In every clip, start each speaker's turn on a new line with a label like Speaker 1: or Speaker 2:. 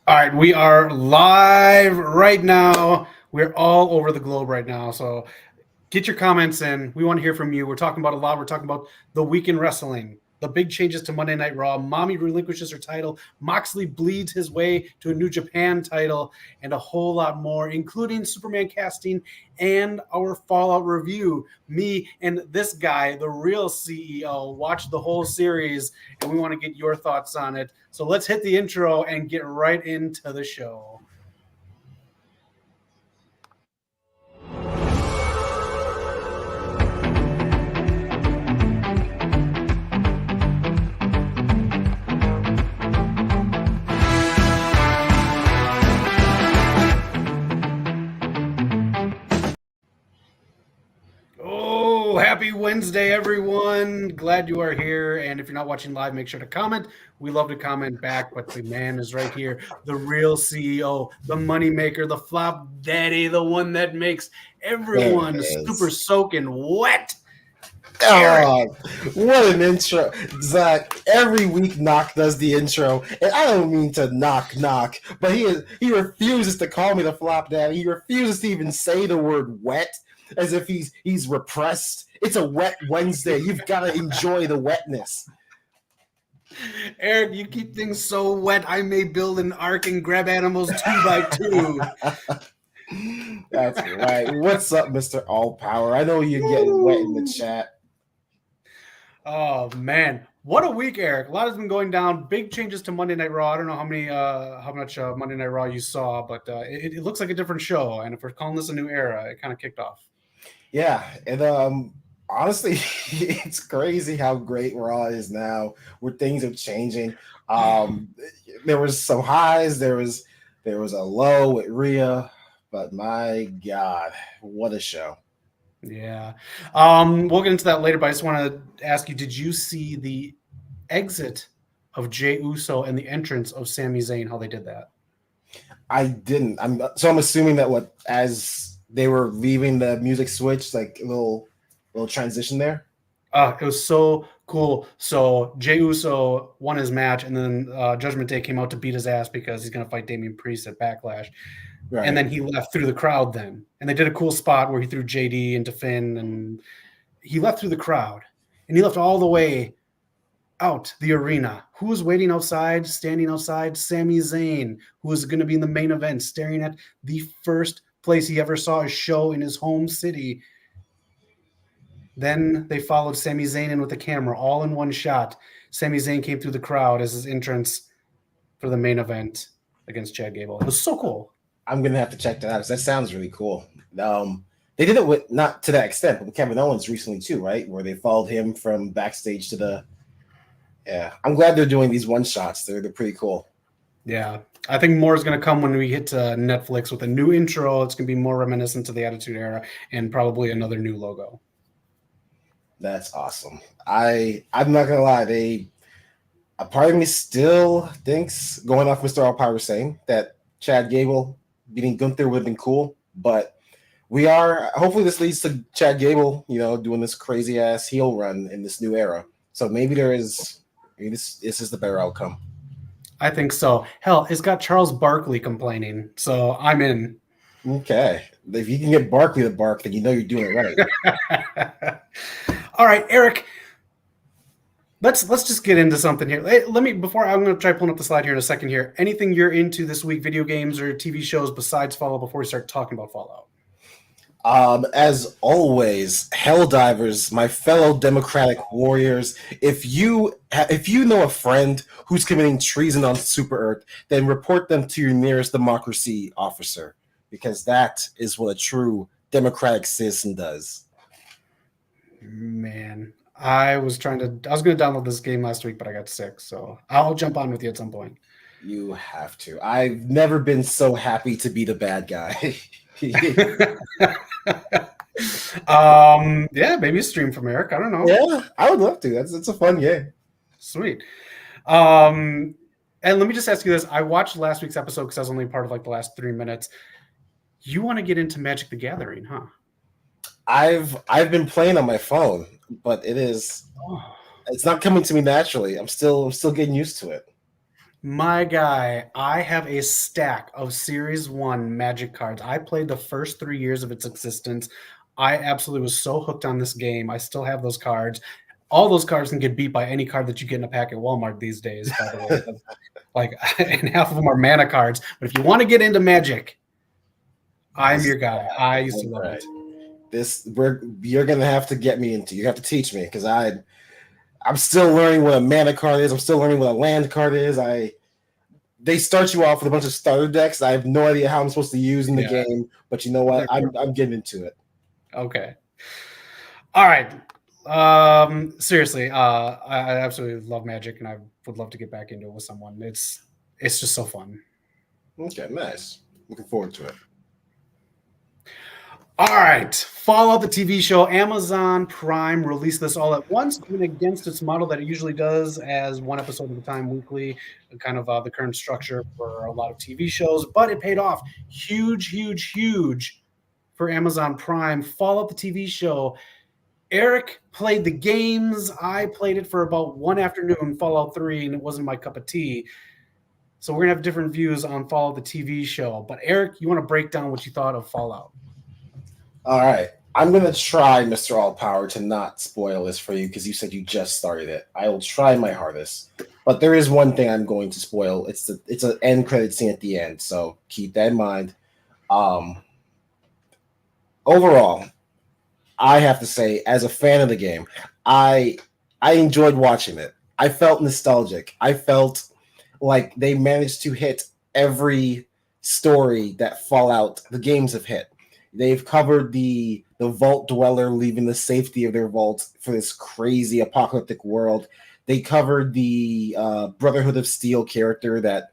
Speaker 1: All right, we are live right now. We're all over the globe right now. So get your comments in. We want to hear from you. We're talking about a lot. We're talking about the week in wrestling, the big changes to Monday Night Raw. Mommy relinquishes her title. Moxley bleeds his way to a New Japan title, and a whole lot more, including Superman casting and our Fallout review. Me and this guy, the real CEO, watched the whole series, and we want to get your thoughts on it. So let's hit the intro and get right into the show. Oh, happy Wednesday, everyone. Glad you are here. And if you're not watching live, make sure to comment. We love to comment back, but the man is right here. The real CEO, the moneymaker, the flop daddy, the one that makes everyone super soaking wet.
Speaker 2: Oh, what an intro. Zach, every week Knock does the intro, and I don't mean to knock, but he refuses to call me the flop daddy. He refuses to even say the word wet, as if he's repressed. It's a wet Wednesday. You've got to enjoy the wetness.
Speaker 1: Eric, you keep things so wet, I may build an ark and grab animals 2x2.
Speaker 2: That's right. What's up, Mr. All Power? I know you're getting wet in the chat.
Speaker 1: Oh man, what a week, Eric! A lot has been going down. Big changes to Monday Night Raw. I don't know how much Monday Night Raw you saw, but it looks like a different show. And if we're calling this a new era, it kind of kicked off.
Speaker 2: Yeah, and honestly, it's crazy how great Raw is now, where things are changing. There was some highs, there was a low with Rhea, but my God, what a show!
Speaker 1: Yeah. We'll get into that later, but I just want to ask you, did you see the exit of Jey Uso and the entrance of Sami Zayn, how they did that?
Speaker 2: I didn't. I'm assuming that as they were leaving, the music switched, like a little transition there.
Speaker 1: It was so cool. So Jey Uso won his match, and then Judgment Day came out to beat his ass because he's going to fight Damian Priest at Backlash. Right. And then he left through the crowd then. And they did a cool spot where he threw JD into Finn, and he left through the crowd. And he left all the way out the arena. Who was waiting outside, standing outside? Sami Zayn, who was going to be in the main event, staring at the first place he ever saw a show in his home city. Then they followed Sami Zayn in with the camera, all in one shot. Sami Zayn came through the crowd as his entrance for the main event against Chad Gable. It was so cool.
Speaker 2: I'm going to have to check that out because that sounds really cool. They did it with, not to that extent, but with Kevin Owens recently too, right? Where they followed him from backstage to the... Yeah, I'm glad they're doing these one-shots. They're pretty cool.
Speaker 1: Yeah, I think more is going to come when we hit Netflix with a new intro. It's going to be more reminiscent to the Attitude Era and probably another new logo.
Speaker 2: That's awesome. I'm not going to lie. A part of me still thinks, going off Mr. All Power saying, that Chad Gable beating Gunther would have been cool, but hopefully this leads to Chad Gable, doing this crazy ass heel run in this new era. So maybe this is the better outcome.
Speaker 1: I think so. Hell, it's got Charles Barkley complaining, so I'm in.
Speaker 2: Okay. If you can get Barkley to bark, then you know you're doing it
Speaker 1: right. All right, Eric. Let's just get into something here. I'm going to try pulling up the slide here in a second here. Anything you're into this week, video games or TV shows besides Fallout, before we start talking about Fallout?
Speaker 2: As always, Helldivers, my fellow Democratic warriors, if you know a friend who's committing treason on Super Earth, then report them to your nearest democracy officer, because that is what a true democratic citizen does.
Speaker 1: Man, I was going to download this game last week, but I got sick, so I'll jump on with you at some point.
Speaker 2: You have to. I've never been so happy to be the bad guy.
Speaker 1: Yeah, maybe a stream from Eric. I don't know.
Speaker 2: Yeah, I would love to. That's a fun game.
Speaker 1: Sweet. And let me just ask you this. I watched last week's episode because I was only part of like the last 3 minutes. You want to get into Magic the Gathering, huh?
Speaker 2: I've been playing on my phone, but it's not coming to me naturally. I'm still getting used to it.
Speaker 1: My guy, I have a stack of Series 1 Magic cards. I played the first 3 years of its existence. I absolutely was so hooked on this game. I still have those cards. All those cards can get beat by any card that you get in a pack at Walmart these days, by the way. Like, and half of them are mana cards. But if you want to get into Magic, I'm your guy. I used to love it.
Speaker 2: You're gonna have to get me into. You have to teach me because I'm still learning what a mana card is. I'm still learning what a land card is. They start you off with a bunch of starter decks. I have no idea how I'm supposed to use in the game, but you know what? I'm getting into it.
Speaker 1: Okay. All right. Seriously, I absolutely love Magic, and I would love to get back into it with someone. It's just so fun.
Speaker 2: Okay, nice. Looking forward to it.
Speaker 1: All right, Fallout the TV show. Amazon Prime released this all at once, going against its model that it usually does as one episode at a time weekly, kind of the current structure for a lot of TV shows, but it paid off. Huge for Amazon Prime. Fallout the TV show. Eric played the games. I played it for about one afternoon, Fallout 3, and it wasn't my cup of tea. So we're going to have different views on Fallout the TV show. But Eric, you want to break down what you thought of Fallout?
Speaker 2: All right. I'm going to try, Mr. All Power, to not spoil this for you because you said you just started it. I will try my hardest. But there is one thing I'm going to spoil. It's an end credit scene at the end, so keep that in mind. Overall, I have to say, as a fan of the game, I enjoyed watching it. I felt nostalgic. I felt like they managed to hit every story that Fallout the games have hit. They've covered the vault dweller leaving the safety of their vault for this crazy apocalyptic world. They covered the Brotherhood of Steel character that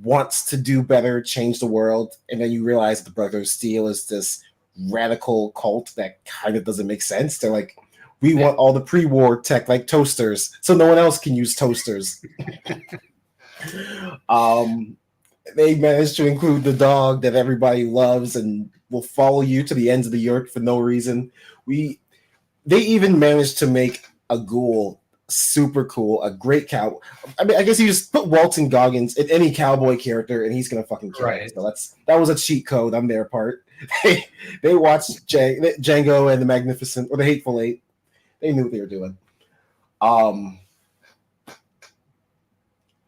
Speaker 2: wants to do better, change the world, and then you realize the Brotherhood of Steel is this radical cult that kind of doesn't make sense. They're like, we want all the pre-war tech like toasters, so no one else can use toasters. They managed to include the dog that everybody loves and will follow you to the ends of the earth for no reason. They even managed to make a ghoul super cool, a great cow. I mean, I guess you just put Walton Goggins in any cowboy character and he's gonna fucking kill it. So that was a cheat code on their part. They watched Django and the Magnificent or the Hateful Eight. They knew what they were doing. I'm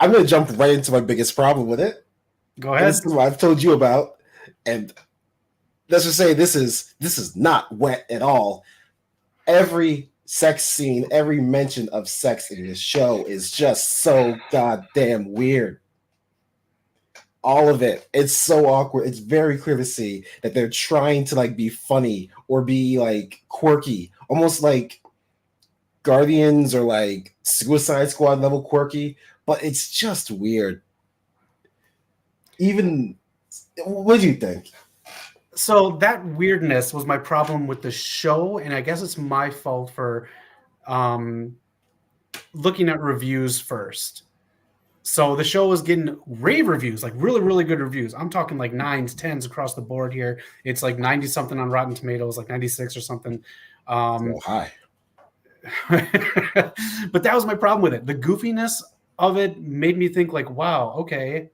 Speaker 2: gonna jump right into my biggest problem with it.
Speaker 1: Go ahead.
Speaker 2: This is what I've told you about, and let's just say this is not wet at all. Every sex scene, every mention of sex in this show is just so goddamn weird. All of it. It's so awkward. It's very clear to see that they're trying to like be funny or be like quirky, almost like Guardians or like Suicide Squad level quirky, but it's just weird. Even, what do you think?
Speaker 1: So that weirdness was my problem with the show, and I guess it's my fault for looking at reviews first. So the show was getting rave reviews, like really good reviews. I'm talking like 9s, 10s across the board here. It's like 90 something on Rotten Tomatoes, like 96 or something.
Speaker 2: High.
Speaker 1: But that was my problem with it. The goofiness of it made me think like, wow, okay.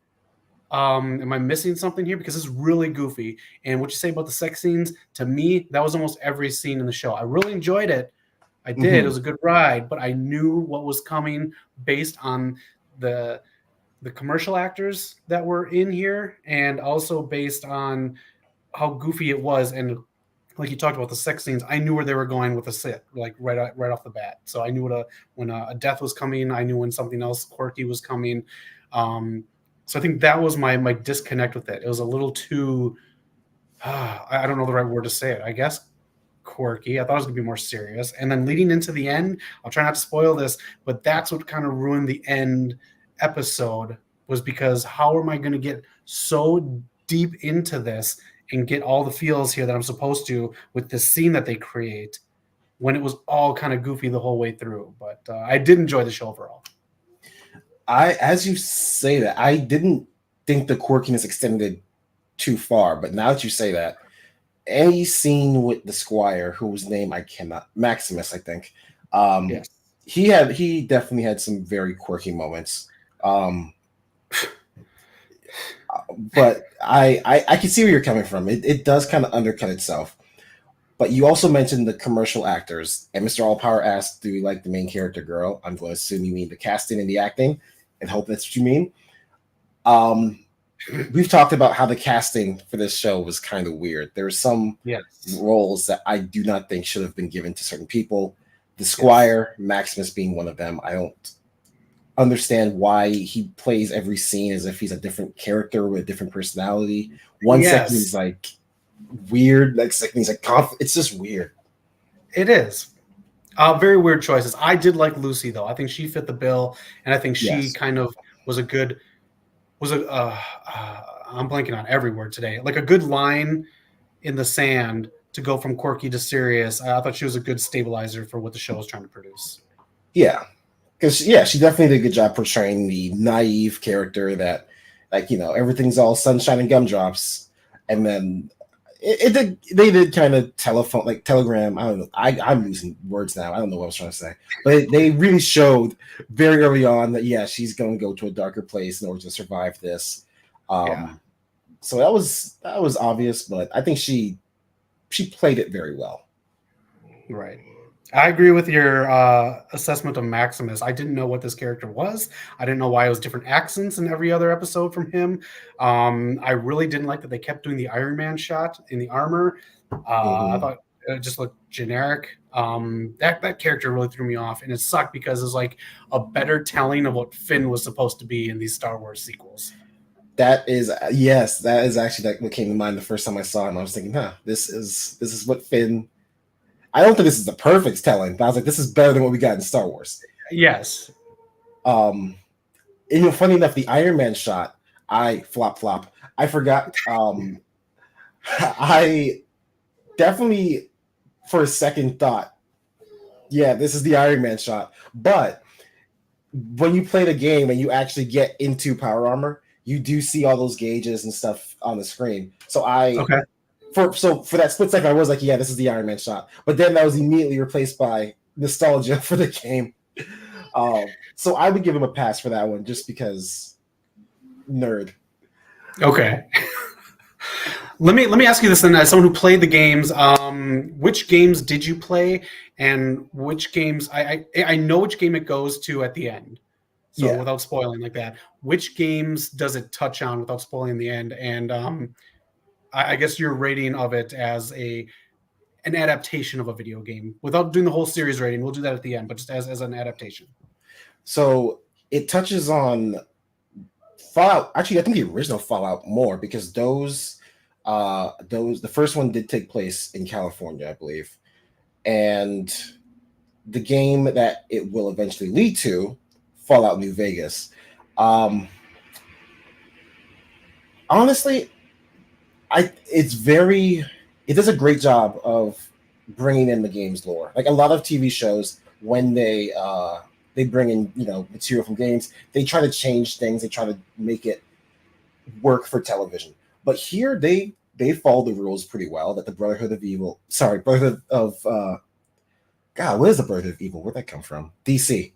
Speaker 1: Am I missing something here? Because it's really goofy. And what you say about the sex scenes, to me, that was almost every scene in the show. I really enjoyed it. I did. It was a good ride, but I knew what was coming based on the commercial actors that were in here, and also based on how goofy it was. And like you talked about the sex scenes, I knew where they were going with the sit, like right off the bat. So I knew when a death was coming. I knew when something else quirky was coming. So I think that was my disconnect with it. It was a little too, I don't know the right word to say it. I guess quirky. I thought it was going to be more serious. And then leading into the end, I'll try not to spoil this, but that's what kind of ruined the end episode, was because how am I going to get so deep into this and get all the feels here that I'm supposed to with this scene that they create when it was all kind of goofy the whole way through. But I did enjoy the show overall.
Speaker 2: As you say that, I didn't think the quirkiness extended too far, but now that you say that, any scene with the Squire, whose name I cannot, Maximus, I think,
Speaker 1: Yes.
Speaker 2: he definitely had some very quirky moments. But I can see where you're coming from. It does kind of undercut itself. But you also mentioned the commercial actors, and Mr. All Power asked, "Do you like the main character girl?" I'm going to assume you mean the casting and the acting, and hope that's what you mean. Um, we've talked about how the casting for this show was kind of weird. There were some
Speaker 1: Yes.
Speaker 2: roles that I do not think should have been given to certain people. The Squire, Maximus being one of them. I don't understand why he plays every scene as if he's a different character with a different personality. One second he's like weird, next second he's like it's just weird.
Speaker 1: It is. Very weird choices. I did like Lucy though. I think she fit the bill, and I think she kind of was a good. I'm blanking on every word today. Like a good line in the sand to go from quirky to serious. I thought she was a good stabilizer for what the show was trying to produce.
Speaker 2: Yeah, because she definitely did a good job portraying the naive character that, like, everything's all sunshine and gumdrops, and then they did kind of telegram. I don't know. I'm losing words now. I don't know what I was trying to say, but they really showed very early on that she's going to go to a darker place in order to survive this. So that was obvious, but I think she played it very well.
Speaker 1: Right. I agree with your assessment of Maximus. I didn't know what this character was. I didn't know why it was different accents in every other episode from him. I really didn't like that they kept doing the Iron Man shot in the armor. I thought it just looked generic. That character really threw me off, and it sucked because it was like a better telling of what Finn was supposed to be in these Star Wars sequels.
Speaker 2: That is actually what came to mind the first time I saw him. I was thinking, this is what Finn. I don't think this is the perfect telling, but I was like, this is better than what we got in Star Wars.
Speaker 1: Yes.
Speaker 2: And funny enough, the Iron Man shot, I forgot. I definitely, for a second, thought, this is the Iron Man shot. But when you play the game and you actually get into power armor, you do see all those gauges and stuff on the screen. So for that split second, I was like, this is the Iron Man shot. But then that was immediately replaced by nostalgia for the game. So I would give him a pass for that one just because nerd.
Speaker 1: Okay. Let me ask you this then, as someone who played the games, which games did you play, and which games I know which game it goes to at the end. So without spoiling like that, which games does it touch on without spoiling the end? And I guess your rating of it as an adaptation of a video game, without doing the whole series rating. We'll do that at the end, but just as an adaptation.
Speaker 2: So it touches on Fallout. Actually, I think the original Fallout more, because the first one did take place in California, I believe, and the game that it will eventually lead to, Fallout New Vegas. Honestly, it does a great job of bringing in the game's lore. Like a lot of TV shows, when they bring in material from games, they try to change things. They try to make it work for television. But here they follow the rules pretty well. That the Brotherhood of Evil, what is the Brotherhood of Evil? Where'd that come from? DC.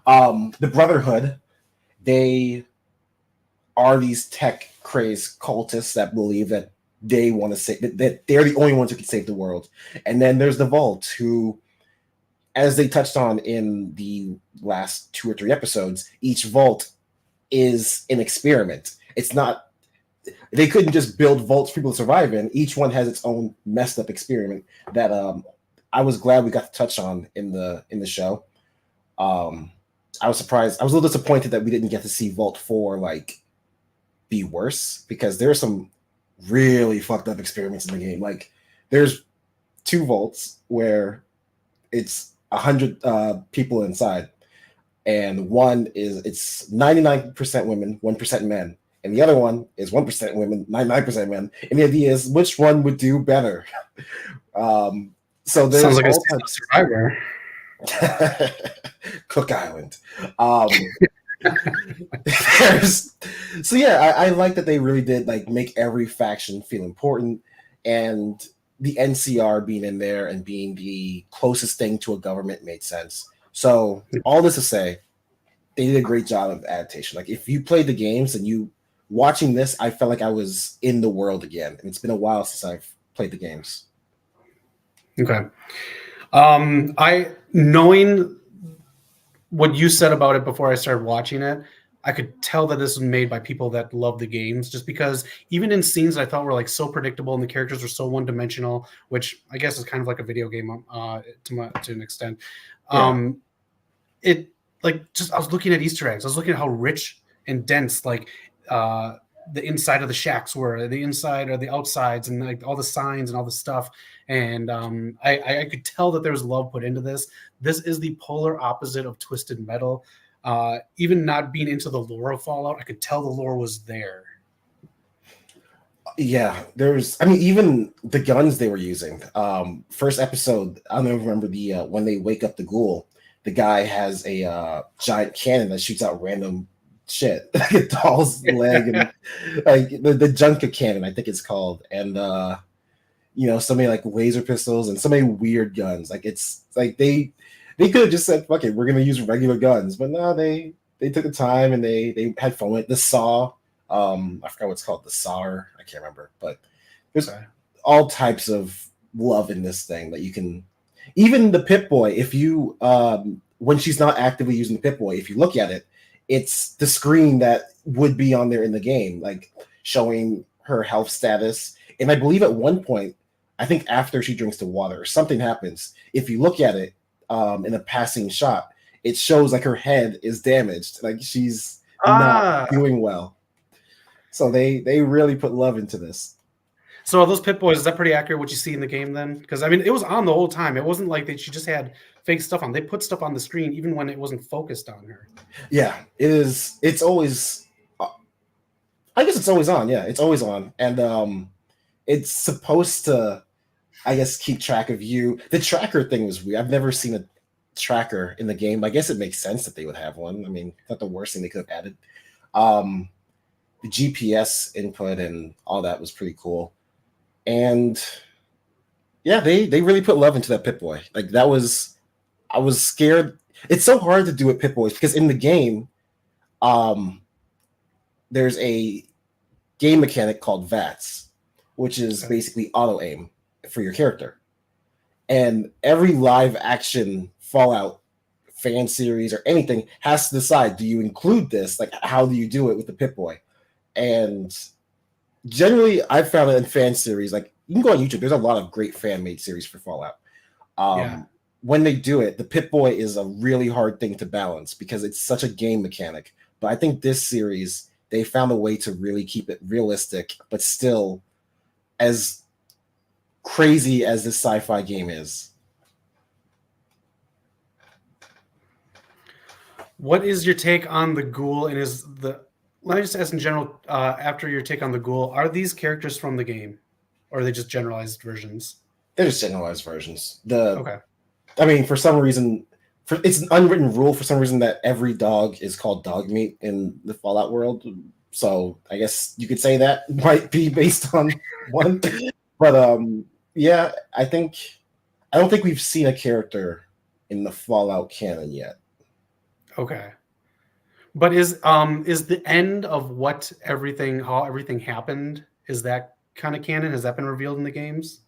Speaker 2: The Brotherhood, they are these tech crazed cultists that believe that they want to save, that they're the only ones who can save the world. And then there's the Vault, who, as they touched on in the last 2 or 3 episodes, each Vault is an experiment. It's not, they couldn't just build vaults for people to survive in. Each one has its own messed up experiment that I was glad we got to touch on in the show. I was surprised. I was a little disappointed that we didn't get to see Vault 4 be worse, because there are some really fucked up experiments in the game. Like, there's 2 vaults where it's 100 people inside, and one is it's 99% women, 1% men, and the other one is 1% women, 99% men. And the idea is which one would do better. So there's
Speaker 1: sounds like a Survivor.
Speaker 2: Cook Island. I like that they really did make every faction feel important, and the NCR being in there and being the closest thing to a government made sense. So all this to say, they did a great job of adaptation. Like if you played the games and you watching this, I felt like I was in the world again. And it's been a while since I've played the games.
Speaker 1: Okay. I knowing what you said about it before I started watching it, I could tell that this was made by people that love the games, just because even in scenes I thought were like so predictable and the characters were so one-dimensional, which I guess is kind of like a video game to an extent. It like just I was looking at Easter eggs. I was looking at how rich and dense like the inside of the shacks were, the inside or the outsides, and like all the signs and all the stuff. And I could tell that there was love put into this. This is the polar opposite of Twisted Metal. Even not being into the lore of Fallout, I could tell the lore was there.
Speaker 2: Yeah, I mean, even the guns they were using. First episode, I don't remember the when they wake up the ghoul, the guy has a giant cannon that shoots out random shit, like a doll's leg, and like the Junka cannon, I think it's called, and so many like laser pistols and so many weird guns. Like it's like they could have just said, "Fuck it, we're gonna use regular guns," but no, they took the time and they had fun with it. The saw. I forgot what's called, the SAR. I can't remember, but there's all types of love in this thing that you can. Even the Pip-Boy, if you when she's not actively using the Pip-Boy, if you look at it, it's the screen that would be on there in the game, like showing her health status. And I believe at one point, I think after she drinks the water, something happens. If you look at it in a passing shot, it shows like her head is damaged, like she's not doing well. So they really put love into this.
Speaker 1: So are those Pip-Boys, is that pretty accurate what you see in the game then? Because I mean, it was on the whole time. It wasn't like she just had fake stuff on. They put stuff on the screen even when it wasn't focused on her.
Speaker 2: Yeah, it is. It's always. I guess it's always on. Yeah, it's always on, and it's supposed to, I guess, keep track of you. The tracker thing was weird. I've never seen a tracker in the game. I guess it makes sense that they would have one. I mean, not the worst thing they could have added. The GPS input and all that was pretty cool. And yeah, they really put love into that Pip-Boy. Like that was, I was scared. It's so hard to do with Pip-Boys because in the game, there's a game mechanic called VATS, which is basically auto aim for your character. And every live action Fallout fan series or anything has to decide, do you include this? Like, how do you do it with the Pip-Boy? And generally, I've found it in fan series, like you can go on YouTube, there's a lot of great fan made series for Fallout. When they do it, the Pip-Boy is a really hard thing to balance because it's such a game mechanic. But I think this series, they found a way to really keep it realistic, but still as crazy as this sci-fi game is.
Speaker 1: What is your take on the ghoul? And let me just ask in general, after your take on the ghoul, are these characters from the game? Or are they just generalized versions?
Speaker 2: They're just generalized versions.
Speaker 1: Okay.
Speaker 2: I mean, for some reason, it's an unwritten rule for some reason that every dog is called dog meat in the Fallout world. So I guess you could say that might be based on one. But yeah, I don't think we've seen a character in the Fallout canon yet.
Speaker 1: Okay. But is the end of how everything happened, is that kind of canon? Has that been revealed in the games?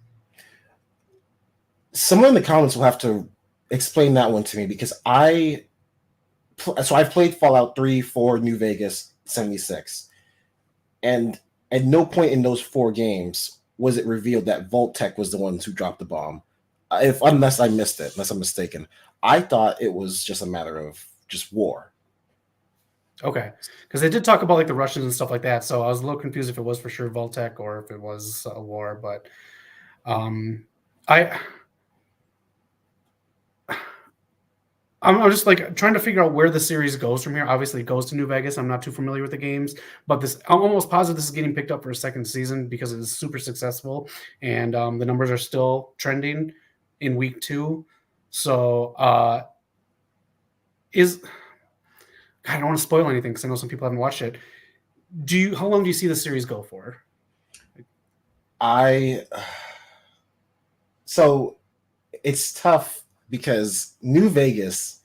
Speaker 2: Someone in the comments will have to explain that one to me because I've played Fallout 3, 4, New Vegas, 76. And at no point in those 4 games was it revealed that Vault-Tec was the ones who dropped the bomb. Unless I missed it, unless I'm mistaken. I thought it was just a matter of just war.
Speaker 1: Okay, because they did talk about like the Russians and stuff like that, so I was a little confused if it was for sure Vault-Tec or if it was a war. But I'm just like trying to figure out where the series goes from here. Obviously, it goes to New Vegas. I'm not too familiar with the games, but I'm almost positive this is getting picked up for a second season because it is super successful, and the numbers are still trending in week 2. So I don't want to spoil anything because I know some people haven't watched it. How long do you see the series go for?
Speaker 2: So it's tough because New Vegas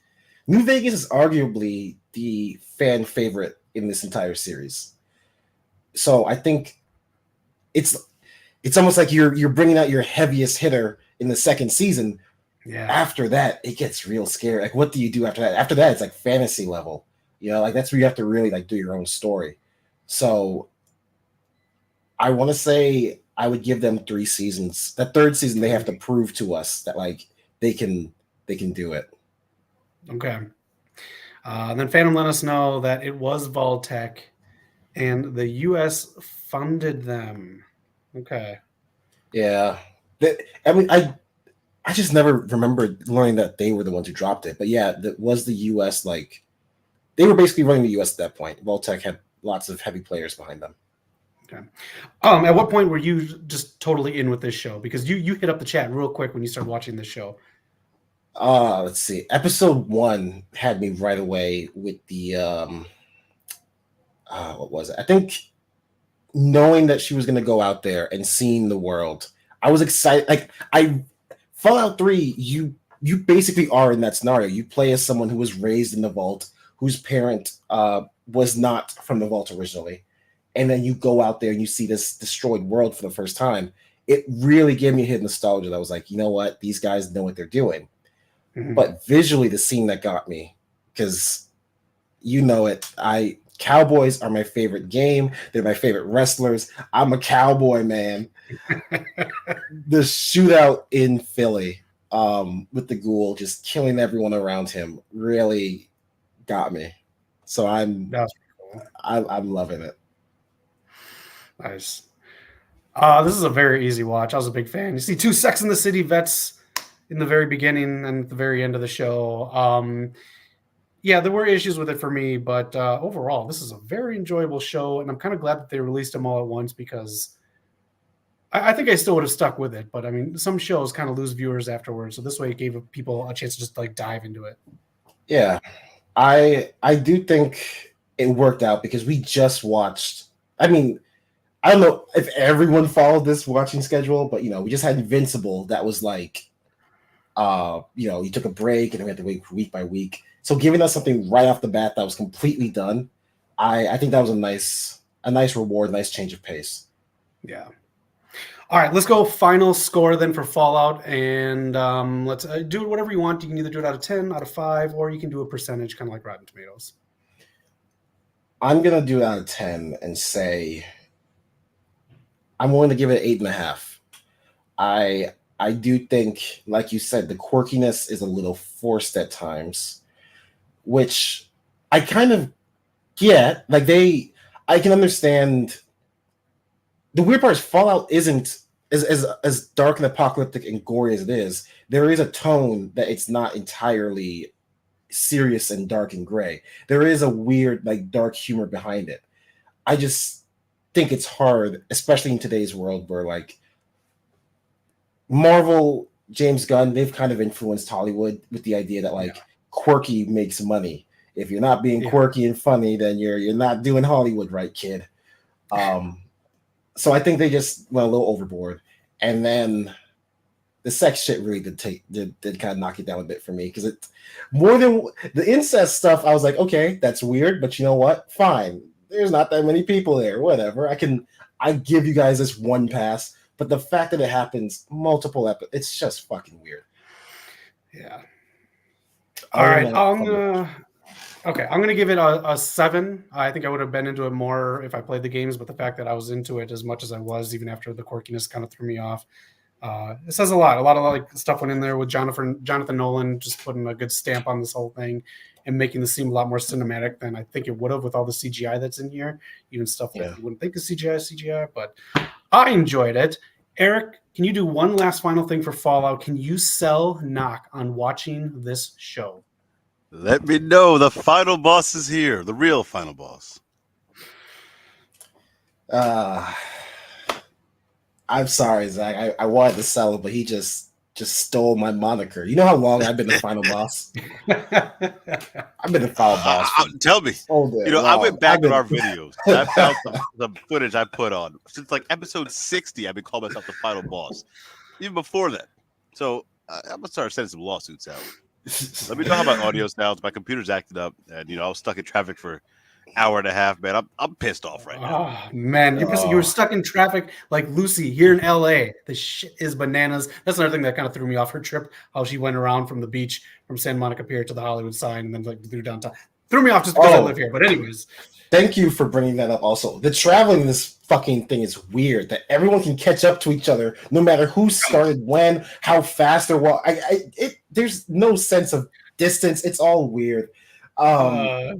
Speaker 2: is arguably the fan favorite in this entire series. So I think it's almost like you're bringing out your heaviest hitter in the second season.
Speaker 1: Yeah.
Speaker 2: After that, it gets real scary. Like, what do you do after that? After that, it's like fantasy level. Like that's where you have to really like do your own story. So I want to say I would give them 3 seasons. That third season, they have to prove to us that like they can do it.
Speaker 1: Okay. And then Phantom let us know that it was Voltec, and the U.S. funded them. Okay.
Speaker 2: Yeah. I mean, I just never remembered learning that they were the ones who dropped it. But yeah, that was the U.S. Like they were basically running the U.S. at that point. Voltec had lots of heavy players behind them.
Speaker 1: Okay. At what point were you just totally in with this show? Because you hit up the chat real quick when you started watching this show.
Speaker 2: Let's see. Episode 1 had me right away with the what was it? I think knowing that she was going to go out there and seeing the world, I was excited. Like Fallout 3, you basically are in that scenario. You play as someone who was raised in the vault, whose parent was not from the vault originally, and then you go out there and you see this destroyed world for the first time. It really gave me a hit of nostalgia. That was like, you know what? These guys know what they're doing. Mm-hmm. But visually, the scene that got me, because you know it, Cowboys are my favorite game. They're my favorite wrestlers. I'm a cowboy, man. The shootout in Philly with the Ghoul just killing everyone around him really got me. So I'm loving it.
Speaker 1: Nice. This is a very easy watch. I was a big fan. You see 2 Sex and the City vets in the very beginning and at the very end of the show. Yeah, there were issues with it for me, but overall, this is a very enjoyable show, and I'm kind of glad that they released them all at once because I think I still would have stuck with it. But I mean, some shows kind of lose viewers afterwards, so this way it gave people a chance to just like dive into it.
Speaker 2: Yeah, I do think it worked out because we just watched. I mean, I don't know if everyone followed this watching schedule, but we just had Invincible that was like, you took a break and we had to wait week by week. So giving us something right off the bat that was completely done, I think that was a nice reward, nice change of pace.
Speaker 1: Yeah. All right, let's go final score then for Fallout, and let's do it whatever you want. You can either do it out of 10, out of 5, or you can do a percentage, kind of like Rotten Tomatoes.
Speaker 2: I'm gonna do it out of 10 and say I'm willing to give it 8.5. I do think, like you said, the quirkiness is a little forced at times, which I kind of get. Like I can understand. The weird part is Fallout isn't as dark and apocalyptic and gory as it is. There is a tone that it's not entirely serious and dark and gray. There is a weird, like, dark humor behind it. I just think it's hard, especially in today's world where, like, Marvel, James Gunn, they've kind of influenced Hollywood with the idea that like quirky makes money. If you're not being quirky and funny, then you're not doing Hollywood right, kid. So I think they just went a little overboard, and then the sex shit really did kind of knock it down a bit for me because it more than the incest stuff. I was like, okay, that's weird, but you know what? Fine. There's not that many people there. Whatever. I give you guys this one pass. But the fact that it happens multiple episodes, it's just fucking weird.
Speaker 1: Yeah. All right. I'm gonna give it a 7. I think I would have been into it more if I played the games, but the fact that I was into it as much as I was, even after the quirkiness kind of threw me off, it says a lot. A lot of like stuff went in there with Jonathan Nolan just putting a good stamp on this whole thing and making this seem a lot more cinematic than I think it would have with all the CGI that's in here, even stuff that you wouldn't think of CGI, but I enjoyed it. Eric, can you do one last final thing for Fallout? Can you sell knock on watching this show?
Speaker 3: Let me know. The final boss is here. The real final boss.
Speaker 2: I'm sorry, Zach. I wanted to sell it, but he just stole my moniker. You know how long I've been the final boss? I've been the final boss.
Speaker 3: Tell me. I went back to our videos. I found some footage I put on. Since like episode 60, I've been calling myself the final boss. Even before that. So I'm going to start sending some lawsuits out. Let me know how my audio sounds. My computer's acted up, and I was stuck in traffic for hour and a half, man. I'm pissed off right now.
Speaker 1: Oh man, you were stuck in traffic like Lucy here in LA. The shit is bananas. That's another thing that kind of threw me off her trip. How she went around from the beach from Santa Monica Pier to the Hollywood sign and then like through downtown. Threw me off just because I live here. But anyways,
Speaker 2: thank you for bringing that up. Also, the traveling in this fucking thing is weird. That everyone can catch up to each other no matter who started when, how fast or what. There's no sense of distance. It's all weird. I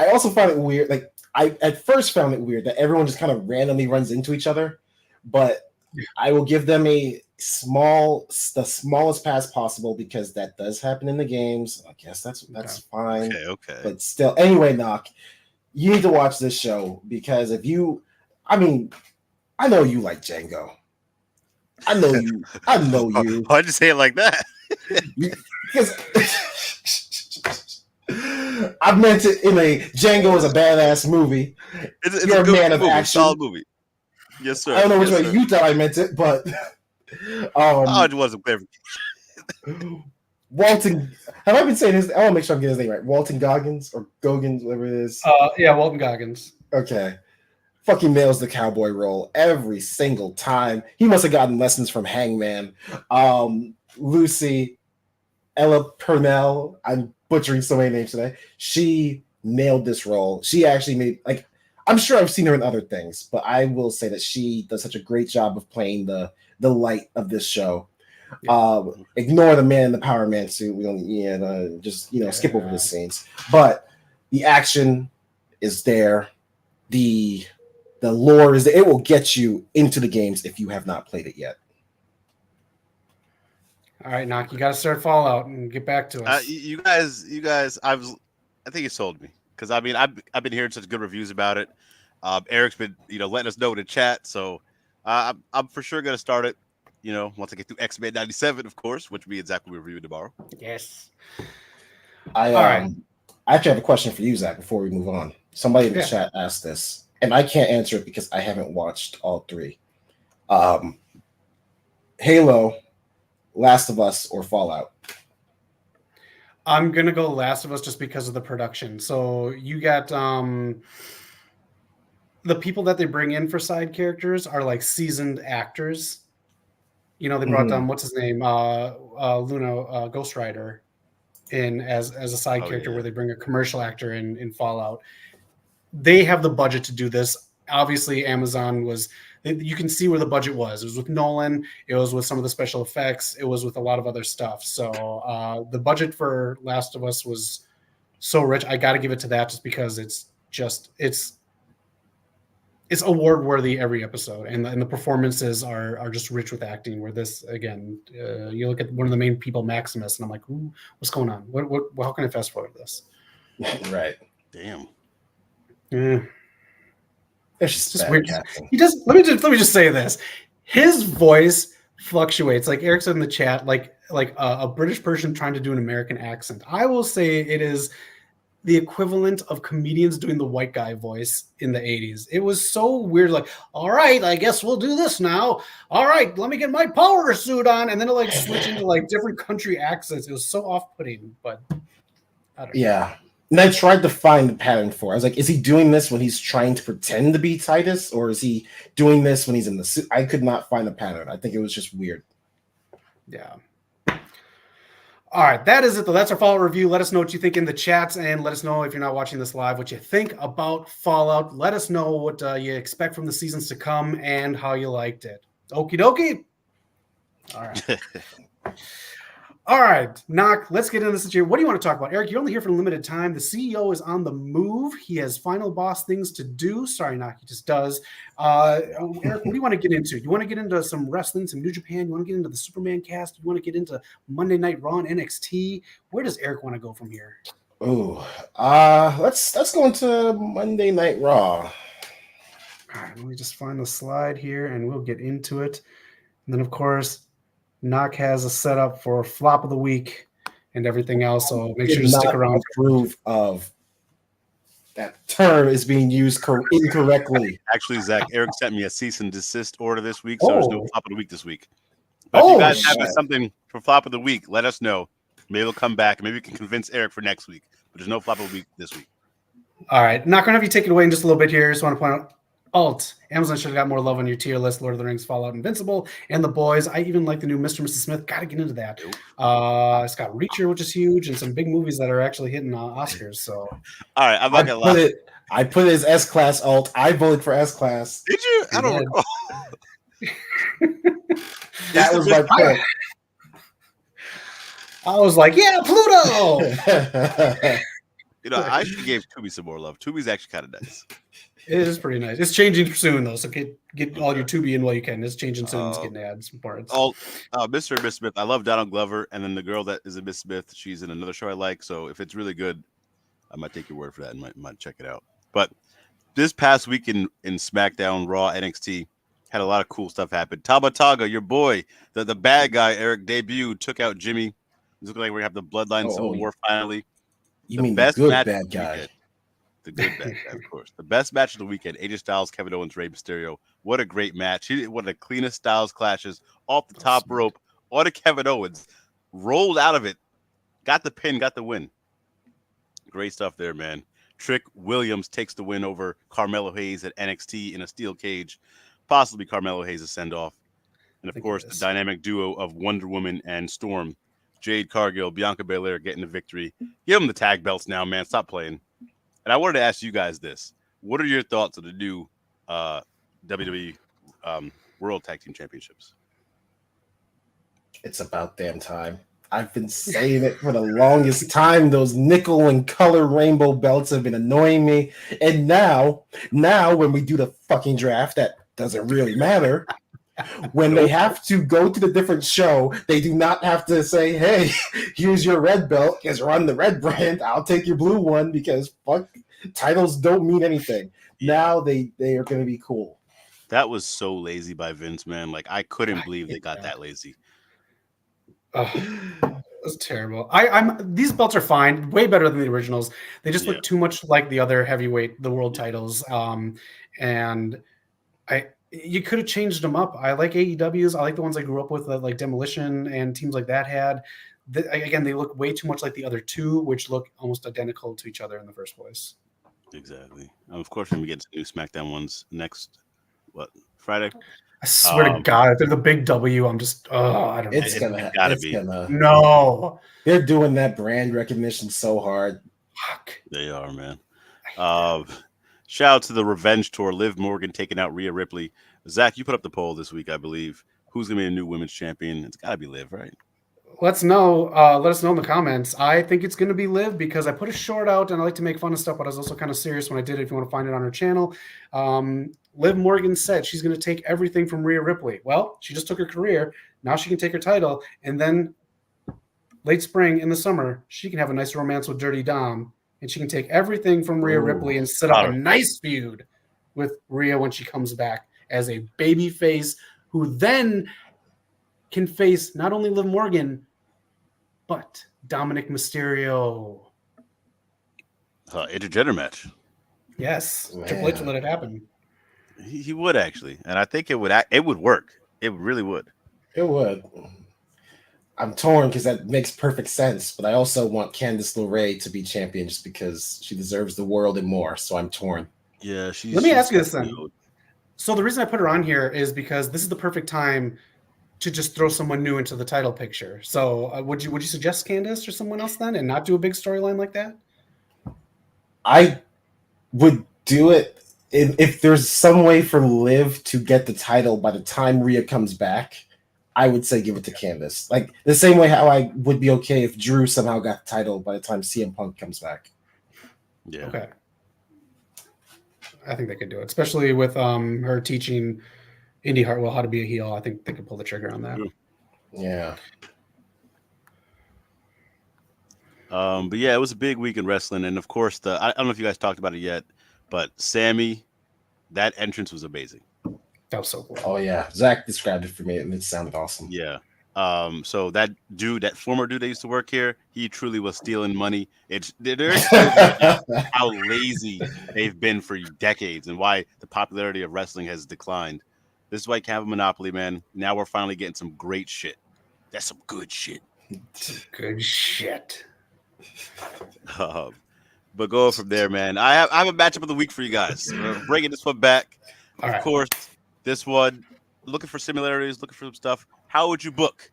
Speaker 2: also find it weird. Like I at first found it weird that everyone just kind of randomly runs into each other, but I will give them the smallest pass possible because that does happen in the games. I guess that's fine.
Speaker 3: Okay.
Speaker 2: But still, anyway, Knock, you need to watch this show because I know you like Django. I know you.
Speaker 3: Why'd you say it like that?
Speaker 2: Because I meant it in a Django is a badass movie. You're a man of action.
Speaker 3: Solid movie. Yes, sir.
Speaker 2: I don't know which way you thought I meant it, but
Speaker 3: it wasn't clear.
Speaker 2: Walton, have I been saying his? I want to make sure I'm getting his name right. Walton Goggins or Goggins, whatever it is.
Speaker 1: Yeah, Walton Goggins.
Speaker 2: Okay. Fucking nails the cowboy role every single time. He must have gotten lessons from Hangman. Lucy, Ella Purnell, I'm butchering so many names today. She nailed this role. She actually made, like, I'm sure I've seen her in other things, but I will say that she does such a great job of playing the light of this show. Ignore the man in the Power Man suit. We don't, skip over the scenes. But the action is there. The lore is there. It will get you into the games if you have not played it yet.
Speaker 1: All right, Knock, you got to start Fallout and get back to us.
Speaker 3: You guys, I think you sold me because I've been hearing such good reviews about it. Eric's been letting us know in the chat, so I'm for sure gonna start it. Once I get through X-Men 97, of course, which will be exactly what we're reviewing tomorrow.
Speaker 1: Yes.
Speaker 2: All right. I actually have a question for you, Zach, before we move on. Somebody in the chat asked this, and I can't answer it because I haven't watched all three. Halo, Last of Us, or Fallout?
Speaker 1: I'm going to go Last of Us just because of the production. So you got the people that they bring in for side characters are like seasoned actors. They brought what's his name? Luna, Ghost Rider in as a side character where they bring a commercial actor in Fallout. They have the budget to do this. Obviously, Amazon you can see where the budget was. It was with Nolan. It was with some of the special effects. It was with a lot of other stuff. So the budget for Last of Us was so rich. I got to give it to that just because it's award worthy every episode, and the performances are just rich with acting. Where this again, you look at one of the main people, Maximus, and I'm like, ooh, what's going on? What? How can I fast forward this?
Speaker 2: Right.
Speaker 3: Damn.
Speaker 1: Yeah.
Speaker 2: It's
Speaker 1: just weird. He does. Let me just say this. His voice fluctuates, like Eric said in the chat, like a British person trying to do an American accent. I will say it is the equivalent of comedians doing the white guy voice in the 80s. It was so weird. Like, all right, I guess we'll do this now. All right, let me get my power suit on, and then it switch into different country accents. It was so off-putting, but I don't know.
Speaker 2: Yeah. And I tried to find the pattern for it. I was like, is he doing this when he's trying to pretend to be Titus, or is he doing this when he's in the suit? I could not find a pattern. I think it was just weird.
Speaker 1: Yeah. All right, that is it, though. That's our Fallout review. Let us know what you think in the chats, and let us know if you're not watching this live what you think about Fallout. Let us know what you expect from the seasons to come and how you liked it. Okie dokie. All right. All right, Knock, let's get into this situation. What do you want to talk about? Eric, you're only here for a limited time. The CEO is on the move. He has final boss things to do. Sorry, Knock, he just does. Eric, what do you want to get into? You want to get into some wrestling, some New Japan? You want to get into the Superman cast? You want to get into Monday Night Raw and NXT? Where does Eric want to go from here?
Speaker 2: Oh, let's go into Monday Night Raw.
Speaker 1: All right, let me just find the slide here, and we'll get into it. And then, of course, Knock has a setup for flop of the week and everything else, so make sure to stick around.
Speaker 2: Approve of that term is being used incorrectly.
Speaker 3: Actually, Zach, Eric sent me a cease and desist order this week, so there's no flop of the week this week. But if you guys have something for flop of the week, let us know. Maybe it'll come back. Maybe we can convince Eric for next week. But there's no flop of the week this week.
Speaker 1: All right. Not going to have you take it away in just a little bit here. Just want to point out, Alt, Amazon should have got more love on your tier list. Lord of the Rings, Fallout, Invincible, and The Boys. I even like the new Mr. and Mrs. Smith. Got to get into that. It's got Reacher, which is huge, and some big movies that are actually hitting Oscars. So,
Speaker 3: all right. I'm not going to lie.
Speaker 2: I put it as S-Class, Alt. I voted for S-Class.
Speaker 3: Did you? I don't recall.
Speaker 2: That was my pick.
Speaker 1: I was like, yeah, Pluto.
Speaker 3: I actually gave Tubi some more love. Tubi's actually kind of nice.
Speaker 1: It is pretty nice. It's changing soon, though, so get all your Tubi in while you can. It's changing soon. It's getting ads parts.
Speaker 3: Mr. and Miss Smith. I love Donald Glover, and then the girl that is a Miss Smith, she's in another show I like. So if it's really good, I might take your word for that and might check it out. But this past week in SmackDown, Raw, NXT, had a lot of cool stuff happen. Tabataga, your boy, the bad guy, Eric, debuted, took out Jimmy. It's looking like we're going to have the Bloodline Civil War finally.
Speaker 2: You mean the good bad guy.
Speaker 3: The good bad guy, of course. The best match of the weekend, AJ Styles, Kevin Owens, Rey Mysterio. What a great match. One of the cleanest Styles clashes off the top rope. On to Kevin Owens. Rolled out of it. Got the pin, got the win. Great stuff there, man. Trick Williams takes the win over Carmelo Hayes at NXT in a steel cage. Possibly Carmelo Hayes' send-off. And, of course, the dynamic duo of Wonder Woman and Storm. Jade Cargill, Bianca Belair getting the victory. Give them the tag belts now, man. Stop playing. And I wanted to ask you guys this. What are your thoughts of the new WWE World Tag Team Championships?
Speaker 2: It's about damn time. I've been saying it for the longest time. Those nickel and color rainbow belts have been annoying me. And now when we do the fucking draft, that doesn't really matter. When they have to go to the different show, they do not have to say, hey, here's your red belt because you're on the red brand. I'll take your blue one because fuck, titles don't mean anything. Now they are going to be cool.
Speaker 3: That was so lazy by Vince, man. Like, I couldn't believe they got that lazy.
Speaker 1: That's terrible. These belts are fine, way better than the originals. They just look too much like the other heavyweight, the world titles. You could have changed them up. I like AEWs. I like the ones I grew up with, like Demolition and teams like that had. Again, they look way too much like the other two, which look almost identical to each other in the first place.
Speaker 3: Exactly. Of course, when we get to new SmackDown ones next, Friday?
Speaker 1: I swear to God, if they're the big W, I'm just, I don't know.
Speaker 2: It's gotta be.
Speaker 1: No.
Speaker 2: They're doing that brand recognition so hard.
Speaker 1: Fuck.
Speaker 3: They are, man. Shout out to the Revenge Tour. Liv Morgan taking out Rhea Ripley. Zach, you put up the poll this week, I believe. Who's going to be a new women's champion? It's got to be Liv, right?
Speaker 1: Let us know in the comments. I think it's going to be Liv because I put a short out and I like to make fun of stuff, but I was also kind of serious when I did it. If you want to find it on her channel, Liv Morgan said she's going to take everything from Rhea Ripley. Well, she just took her career. Now she can take her title. And then late spring in the summer, she can have a nice romance with Dirty Dom. And she can take everything from Rhea Ripley and set up a nice feud with Rhea when she comes back as a baby face who then can face not only Liv Morgan, but Dominic Mysterio.
Speaker 3: Intergender match.
Speaker 1: Yes. Man. Triple H will let it happen.
Speaker 3: He would actually. And I think it would work. It really would.
Speaker 2: It would. I'm torn because that makes perfect sense, but I also want Candice LeRae to be champion just because she deserves the world and more. So I'm torn.
Speaker 3: Yeah,
Speaker 1: Let me ask you this then. So the reason I put her on here is because this is the perfect time to just throw someone new into the title picture. So would you suggest Candice or someone else then, and not do a big storyline like that?
Speaker 2: I would do it if there's some way for Liv to get the title by the time Rhea comes back. I would say give it to Candice. Like the same way how I would be okay if Drew somehow got the title by the time CM Punk comes back.
Speaker 3: Yeah.
Speaker 1: Okay. I think they could do it, especially with her teaching Indy Hartwell how to be a heel. I think they could pull the trigger on that.
Speaker 2: Yeah.
Speaker 3: But yeah, it was a big week in wrestling, and of course, I don't know if you guys talked about it yet, but Sammy, that entrance was amazing.
Speaker 1: That was so cool.
Speaker 2: Oh yeah, Zach described it for me, and it sounded awesome.
Speaker 3: Yeah. So that former dude that used to work here, he truly was stealing money. There's how lazy they've been for decades, and why the popularity of wrestling has declined. This is why you can't have a monopoly, man. Now we're finally getting some great shit. That's some good shit.
Speaker 1: Good shit.
Speaker 3: But going from there, man. I have a matchup of the week for you guys. We're bringing this one back.
Speaker 1: All
Speaker 3: Of
Speaker 1: right.
Speaker 3: course, this one, looking for similarities, looking for some stuff. How would you book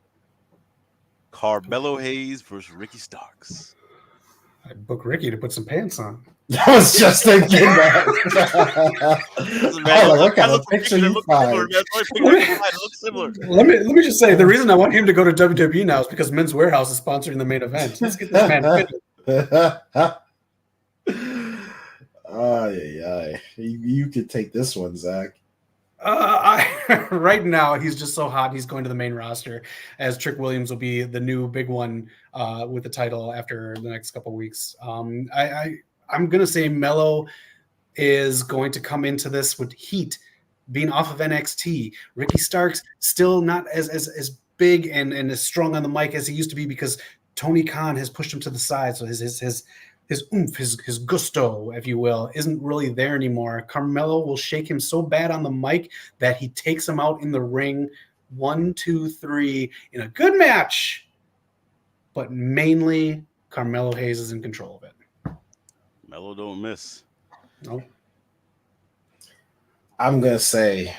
Speaker 3: Carmelo Hayes versus Ricky Starks?
Speaker 1: I'd book Ricky to put some pants on.
Speaker 2: I was just thinking that.
Speaker 3: Listen,
Speaker 2: I was like, what
Speaker 3: I
Speaker 2: kind of
Speaker 3: looked for
Speaker 2: picture
Speaker 3: pictures that
Speaker 2: you
Speaker 3: look similar,
Speaker 2: find?
Speaker 3: man. So I picked up a that look similar.
Speaker 1: Let me just say the reason I want him to go to WWE now is because Men's Warehouse is sponsoring the main event. Let's get this man fitted.
Speaker 2: Ay. You could take this one, Zach.
Speaker 1: Right now, he's just so hot. He's going to the main roster, as Trick Williams will be the new big one with the title after the next couple weeks. I'm gonna say Mello is going to come into this with heat, being off of NXT. Ricky Starks still not as big and as strong on the mic as he used to be because Tony Khan has pushed him to the side. So his oomph, his gusto, if you will, isn't really there anymore. Carmelo will shake him so bad on the mic that he takes him out in the ring 1, 2, 3 in a good match. But mainly, Carmelo Hayes is in control of it.
Speaker 3: Mello don't miss.
Speaker 1: No.
Speaker 2: I'm gonna say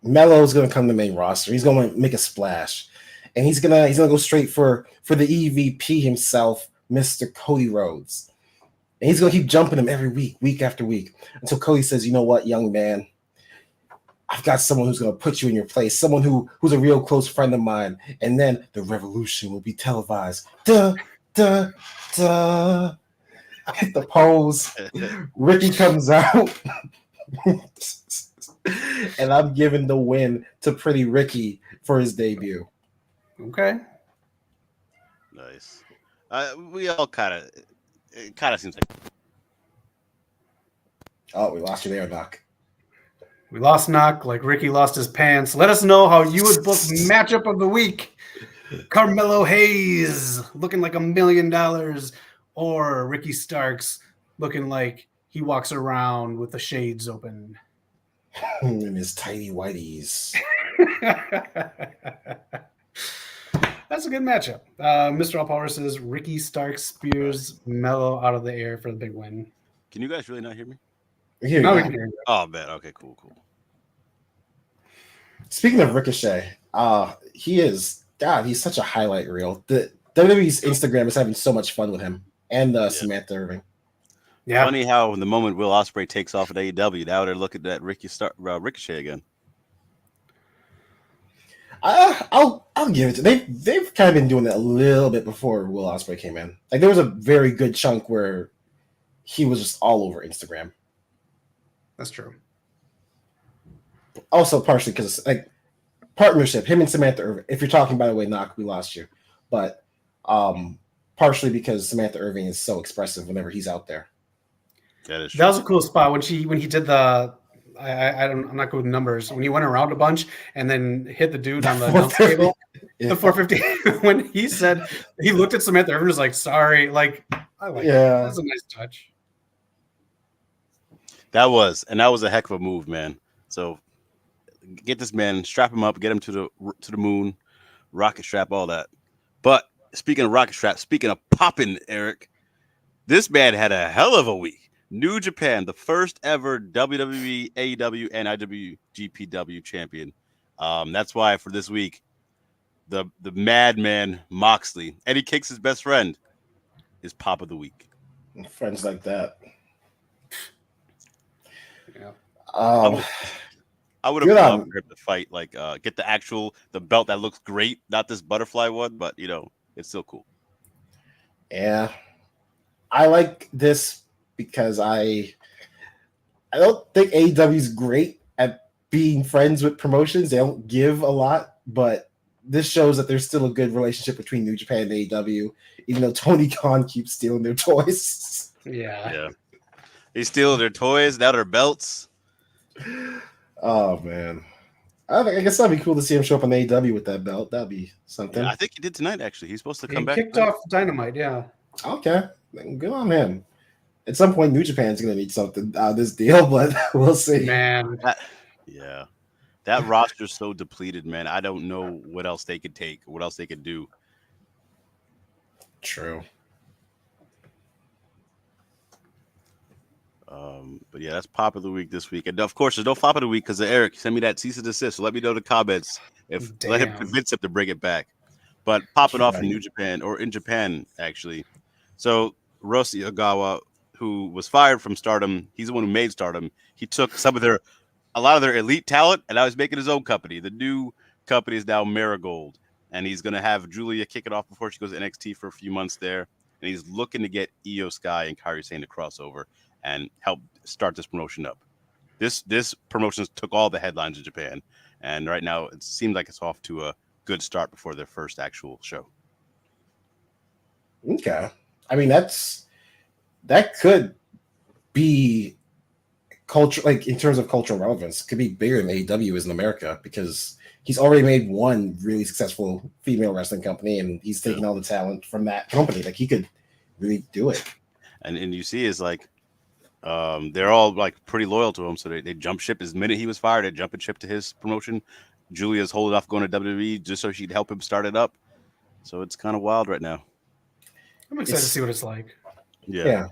Speaker 2: Melo's gonna come to the main roster. He's gonna make a splash, and he's gonna go straight for the EVP himself, Mr. Cody Rhodes. And he's gonna keep jumping him every week after week, until Cody says, "You know what, young man? I've got someone who's gonna put you in your place, someone who's a real close friend of mine, and then the revolution will be televised." Duh. Hit the pose. Ricky comes out. And I'm giving the win to Pretty Ricky for his debut.
Speaker 1: Okay.
Speaker 3: Nice. We all it kind of seems like.
Speaker 2: Oh, we lost you there, Doc.
Speaker 1: We lost Knock like Ricky lost his pants. Let us know how you would book matchup of the week. Carmelo Hayes looking like $1 million, or Ricky Starks looking like he walks around with the shades open.
Speaker 2: And his tiny whiteys.
Speaker 1: That's a good matchup. Mr. All Power says Ricky Starks spears Mello out of the air for the big win.
Speaker 3: Can you guys really not hear me?
Speaker 1: Now we can hear you.
Speaker 3: Oh, man. Okay, cool.
Speaker 2: Speaking of Ricochet, he's such a highlight reel. The WWE's Instagram is having so much fun with him and Samantha Irving.
Speaker 1: Yeah.
Speaker 3: Funny how the moment Will Ospreay takes off at AEW, now they're looking at Ricochet again.
Speaker 2: I'll give it to they've kind of been doing that a little bit before Will Ospreay came in. Like there was a very good chunk where he was just all over Instagram.
Speaker 1: That's true.
Speaker 2: Also partially because like partnership, him and Samantha Irving. If you're talking, by the way, Knock, we lost you. But partially because Samantha Irving is so expressive whenever he's out there.
Speaker 3: That
Speaker 1: was a cool spot when he did the I'm not good with numbers. When he went around a bunch and then hit the dude on the announce table,
Speaker 2: yeah.
Speaker 1: The 450. When he said he looked at Samantha Irving, was like, "Sorry," like I like that. That's a nice touch.
Speaker 3: That was a heck of a move, man. So get this man, strap him up, get him to the moon, rocket strap, all that. But speaking of rocket strap, speaking of popping, Eric, this man had a hell of a week. New Japan, the first ever WWE, AEW, and IWGPW champion. That's why for this week, the madman Moxley, and he kicks his best friend, is pop of the week.
Speaker 2: Friends like that.
Speaker 1: Yeah.
Speaker 3: I would have loved for him to fight, like get the belt that looks great, not this butterfly one, but it's still cool.
Speaker 2: Yeah, I like this because I don't think AEW is great at being friends with promotions. They don't give a lot, but this shows that there's still a good relationship between New Japan and AEW, even though Tony Khan keeps stealing their toys.
Speaker 3: Yeah. He's stealing their toys, now their belts.
Speaker 2: Oh man, I guess that'd be cool to see him show up on AEW with that belt. That'd be something.
Speaker 3: Yeah, I think he did tonight. Actually, he's supposed to come back.
Speaker 1: He kicked off Dynamite. Yeah.
Speaker 2: Okay, good on him. At some point, New Japan's gonna need something out of this deal, but we'll see.
Speaker 1: Man,
Speaker 3: that roster's so depleted, man. I don't know what else they could take, what else they could do.
Speaker 2: True.
Speaker 3: But yeah, that's pop of the week this week. And of course, there's no flop of the week because Eric sent me that cease and desist. So let me know in the comments let him convince him to bring it back. But popping off in New Japan or in Japan, actually. So Roshi Ogawa, who was fired from Stardom, he's the one who made Stardom. He took a lot of their elite talent, and now he's making his own company. The new company is now Marigold, and he's going to have Julia kick it off before she goes to NXT for a few months there. And he's looking to get Io Sky and Kairi Sane to cross over and help start this promotion up. This promotion took all the headlines in Japan, and right now it seems like it's off to a good start before their first actual show.
Speaker 2: Okay. I mean, that could be culture, like in terms of cultural relevance, could be bigger than AEW is in America because he's already made one really successful female wrestling company, and he's taking all the talent from that company. Like he could really do it.
Speaker 3: And you see is like they're all like pretty loyal to him, so they jump ship. As minute he was fired, they jumping ship to his promotion. Julia's holding off going to WWE just so she'd help him start it up. So it's kind of wild right now.
Speaker 1: I'm excited to see what it's like.
Speaker 2: Yeah.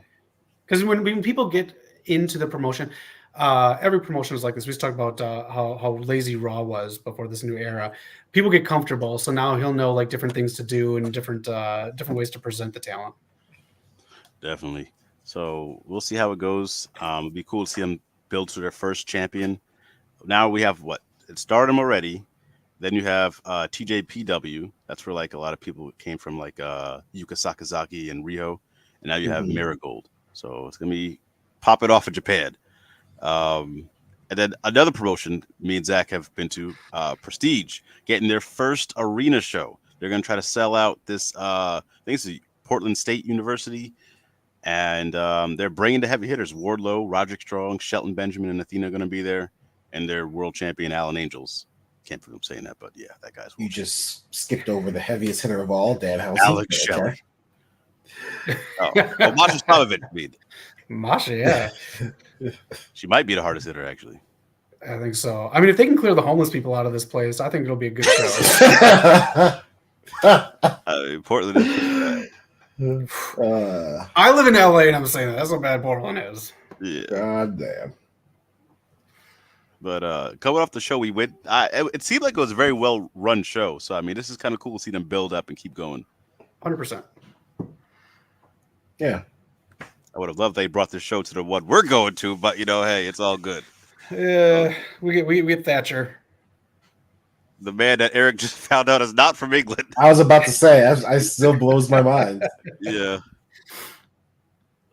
Speaker 1: Because when people get into the promotion, every promotion is like this. We just talked about how lazy Raw was before this new era. People get comfortable, so now he'll know like different things to do and different ways to present the talent.
Speaker 3: Definitely. So we'll see how it goes. It'd be cool to see them build to their first champion. Now we have it's Stardom already. Then you have TJPW. That's where like a lot of people came from, like Yuka Sakazaki and Rio. And now you have Marigold. So it's gonna be popping off in Japan. And then another promotion me and Zach have been to, Prestige, getting their first arena show. They're gonna try to sell out this. I think it's Portland State University. And they're bringing the heavy hitters. Wardlow, Roderick Strong, Shelton Benjamin, and Athena are going to be there. And their world champion, Alan Angels. Can't believe I'm saying that, but yeah, that guy's...
Speaker 2: You just skipped over the heaviest hitter of all, Danhausen.
Speaker 3: Alex Shelley. Masha Slamovich, mean.
Speaker 1: Masha, yeah.
Speaker 3: She might be the hardest hitter, actually.
Speaker 1: I think so. I mean, if they can clear the homeless people out of this place, I think it'll be a good show.
Speaker 3: Portland is...
Speaker 1: I live in LA and I'm saying that. That's how bad Portland is.
Speaker 3: Yeah.
Speaker 2: God damn.
Speaker 3: But coming off the show, we went. It seemed like it was a very well run show. So I mean, this is kind of cool to see them build up and keep going.
Speaker 1: 100%.
Speaker 2: Yeah.
Speaker 3: I would have loved they brought this show to the one we're going to, but hey, it's all good.
Speaker 1: Yeah, we get Thatcher.
Speaker 3: The man that Eric just found out is not from England.
Speaker 2: I was about to say, I still blows my mind.
Speaker 3: Yeah.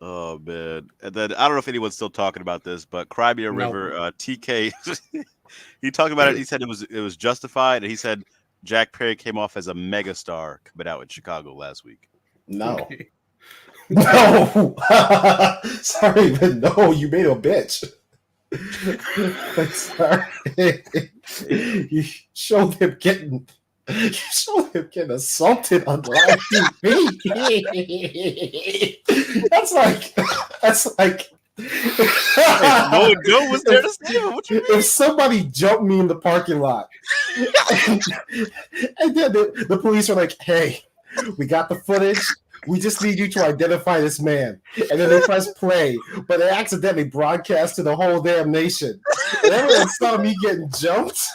Speaker 3: Oh man. And then I don't know if anyone's still talking about this, but Crimea River, TK, he talked about it. He said it was justified, and he said Jack Perry came off as a megastar coming out in Chicago last week.
Speaker 2: No.
Speaker 1: Okay.
Speaker 2: No. Sorry, but no, you made a bitch. Sorry. You showed him getting assaulted on live TV. That's like
Speaker 3: no one was there to save him. What you mean?
Speaker 2: If somebody jumped me in the parking lot and then the police are like, "Hey, we got the footage. We just need you to identify this man." And then they press play, but they accidentally broadcast to the whole damn nation. And everyone saw me getting jumped.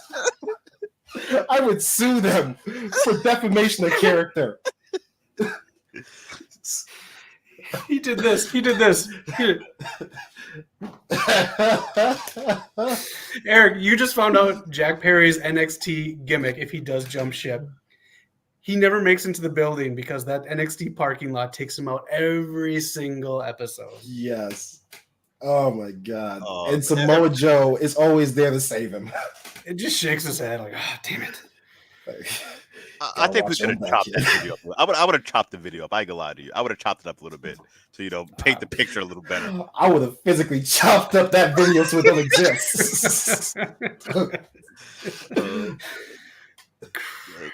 Speaker 2: I would sue them for defamation of character.
Speaker 1: He did this. Eric, you just found out Jack Perry's NXT gimmick if he does jump ship. He never makes into the building because that NXT parking lot takes him out every single episode.
Speaker 2: Yes. Oh my God.
Speaker 3: Oh,
Speaker 2: and Samoa Joe is always there to save him.
Speaker 1: It just shakes his head like, oh, damn it.
Speaker 3: I think we could have chopped that video up. I would have chopped the video up. I ain't gonna lie to you. I would have chopped it up a little bit to, paint the picture a little better.
Speaker 2: I would have physically chopped up that video so it don't exist.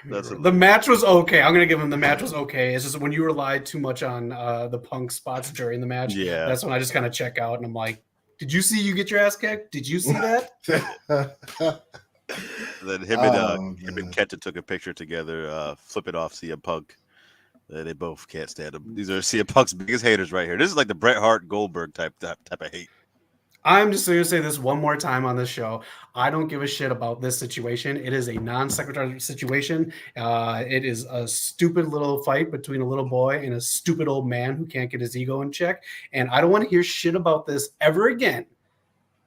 Speaker 1: The match was okay. I'm gonna give him the match was okay. It's just when you rely too much on the Punk spots during the match, that's when I just kind of check out and I'm like, did you see you get your ass kicked? Did you see that?
Speaker 3: Then him and Kenta took a picture together, flip it off CM Punk. They both can't stand him. These are CM Punk's biggest haters right here. This is like the Bret Hart Goldberg type of hate.
Speaker 1: I'm just going to say this one more time on this show. I don't give a shit about this situation. It is a non-sequitur situation. It is a stupid little fight between a little boy and a stupid old man who can't get his ego in check. And I don't want to hear shit about this ever again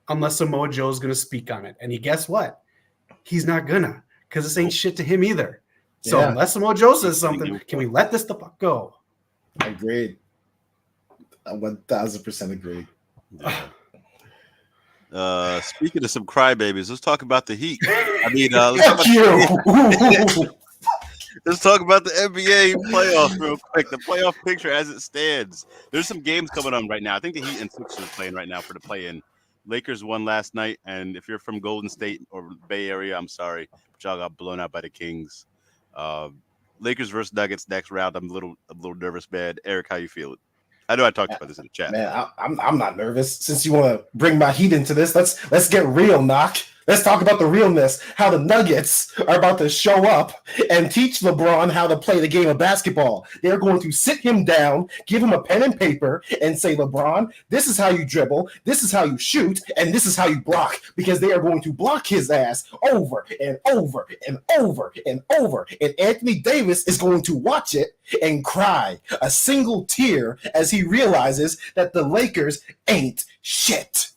Speaker 1: unless Samoa Joe's going to speak on it. And guess what? He's not gonna, because this ain't shit to him either. So unless Samoa Joe says something, can we let this the fuck go?
Speaker 2: Agreed. I 1000% agree.
Speaker 3: Yeah. Speaking of some crybabies, let's talk about the Heat. I mean, let's talk about the NBA playoffs real quick. The playoff picture as it stands. There's some games coming on right now. I think the Heat and Sixers are playing right now for the play-in. Lakers won last night, and if you're from Golden State or Bay Area, I'm sorry, but y'all got blown out by the Kings. Lakers versus Nuggets next round. I'm a little nervous, man. Eric, how you feeling? I know I talked about this in the chat.
Speaker 2: Man, I'm not nervous. Since you want to bring my Heat into this, let's get real, Knock. Let's talk about the realness, how the Nuggets are about to show up and teach LeBron how to play the game of basketball. They're going to sit him down, give him a pen and paper, and say, LeBron, this is how you dribble, this is how you shoot, and this is how you block, because they are going to block his ass over and over and over and over. And Anthony Davis is going to watch it and cry a single tear as he realizes that the Lakers ain't shit.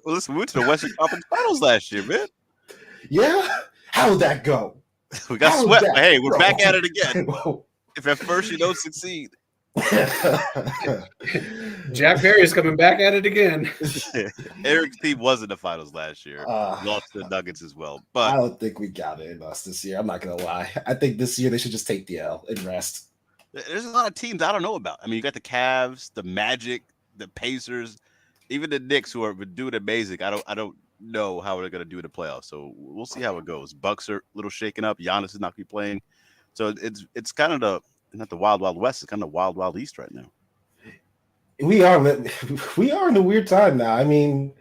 Speaker 3: Listen, we went to the Western Conference Finals last year, man.
Speaker 2: Yeah? How'd that go?
Speaker 3: We got swept, but hey, we're back at it again. If at first you don't succeed.
Speaker 1: Jack Perry is coming back at it again.
Speaker 3: Eric's team was in the finals last year. Lost to the Nuggets as well. But
Speaker 2: I don't think we got it in us this year. I'm not going to lie. I think this year they should just take the L and rest.
Speaker 3: There's a lot of teams I don't know about. I mean, you got the Cavs, the Magic, the Pacers, even the Knicks, who are doing amazing. I don't know how they're going to do in the playoffs. So we'll see how it goes. Bucks are a little shaken up. Giannis is not going to be playing. So it's kind of not the Wild Wild West. It's kind of Wild Wild East right now.
Speaker 2: We are in a weird time now. I mean,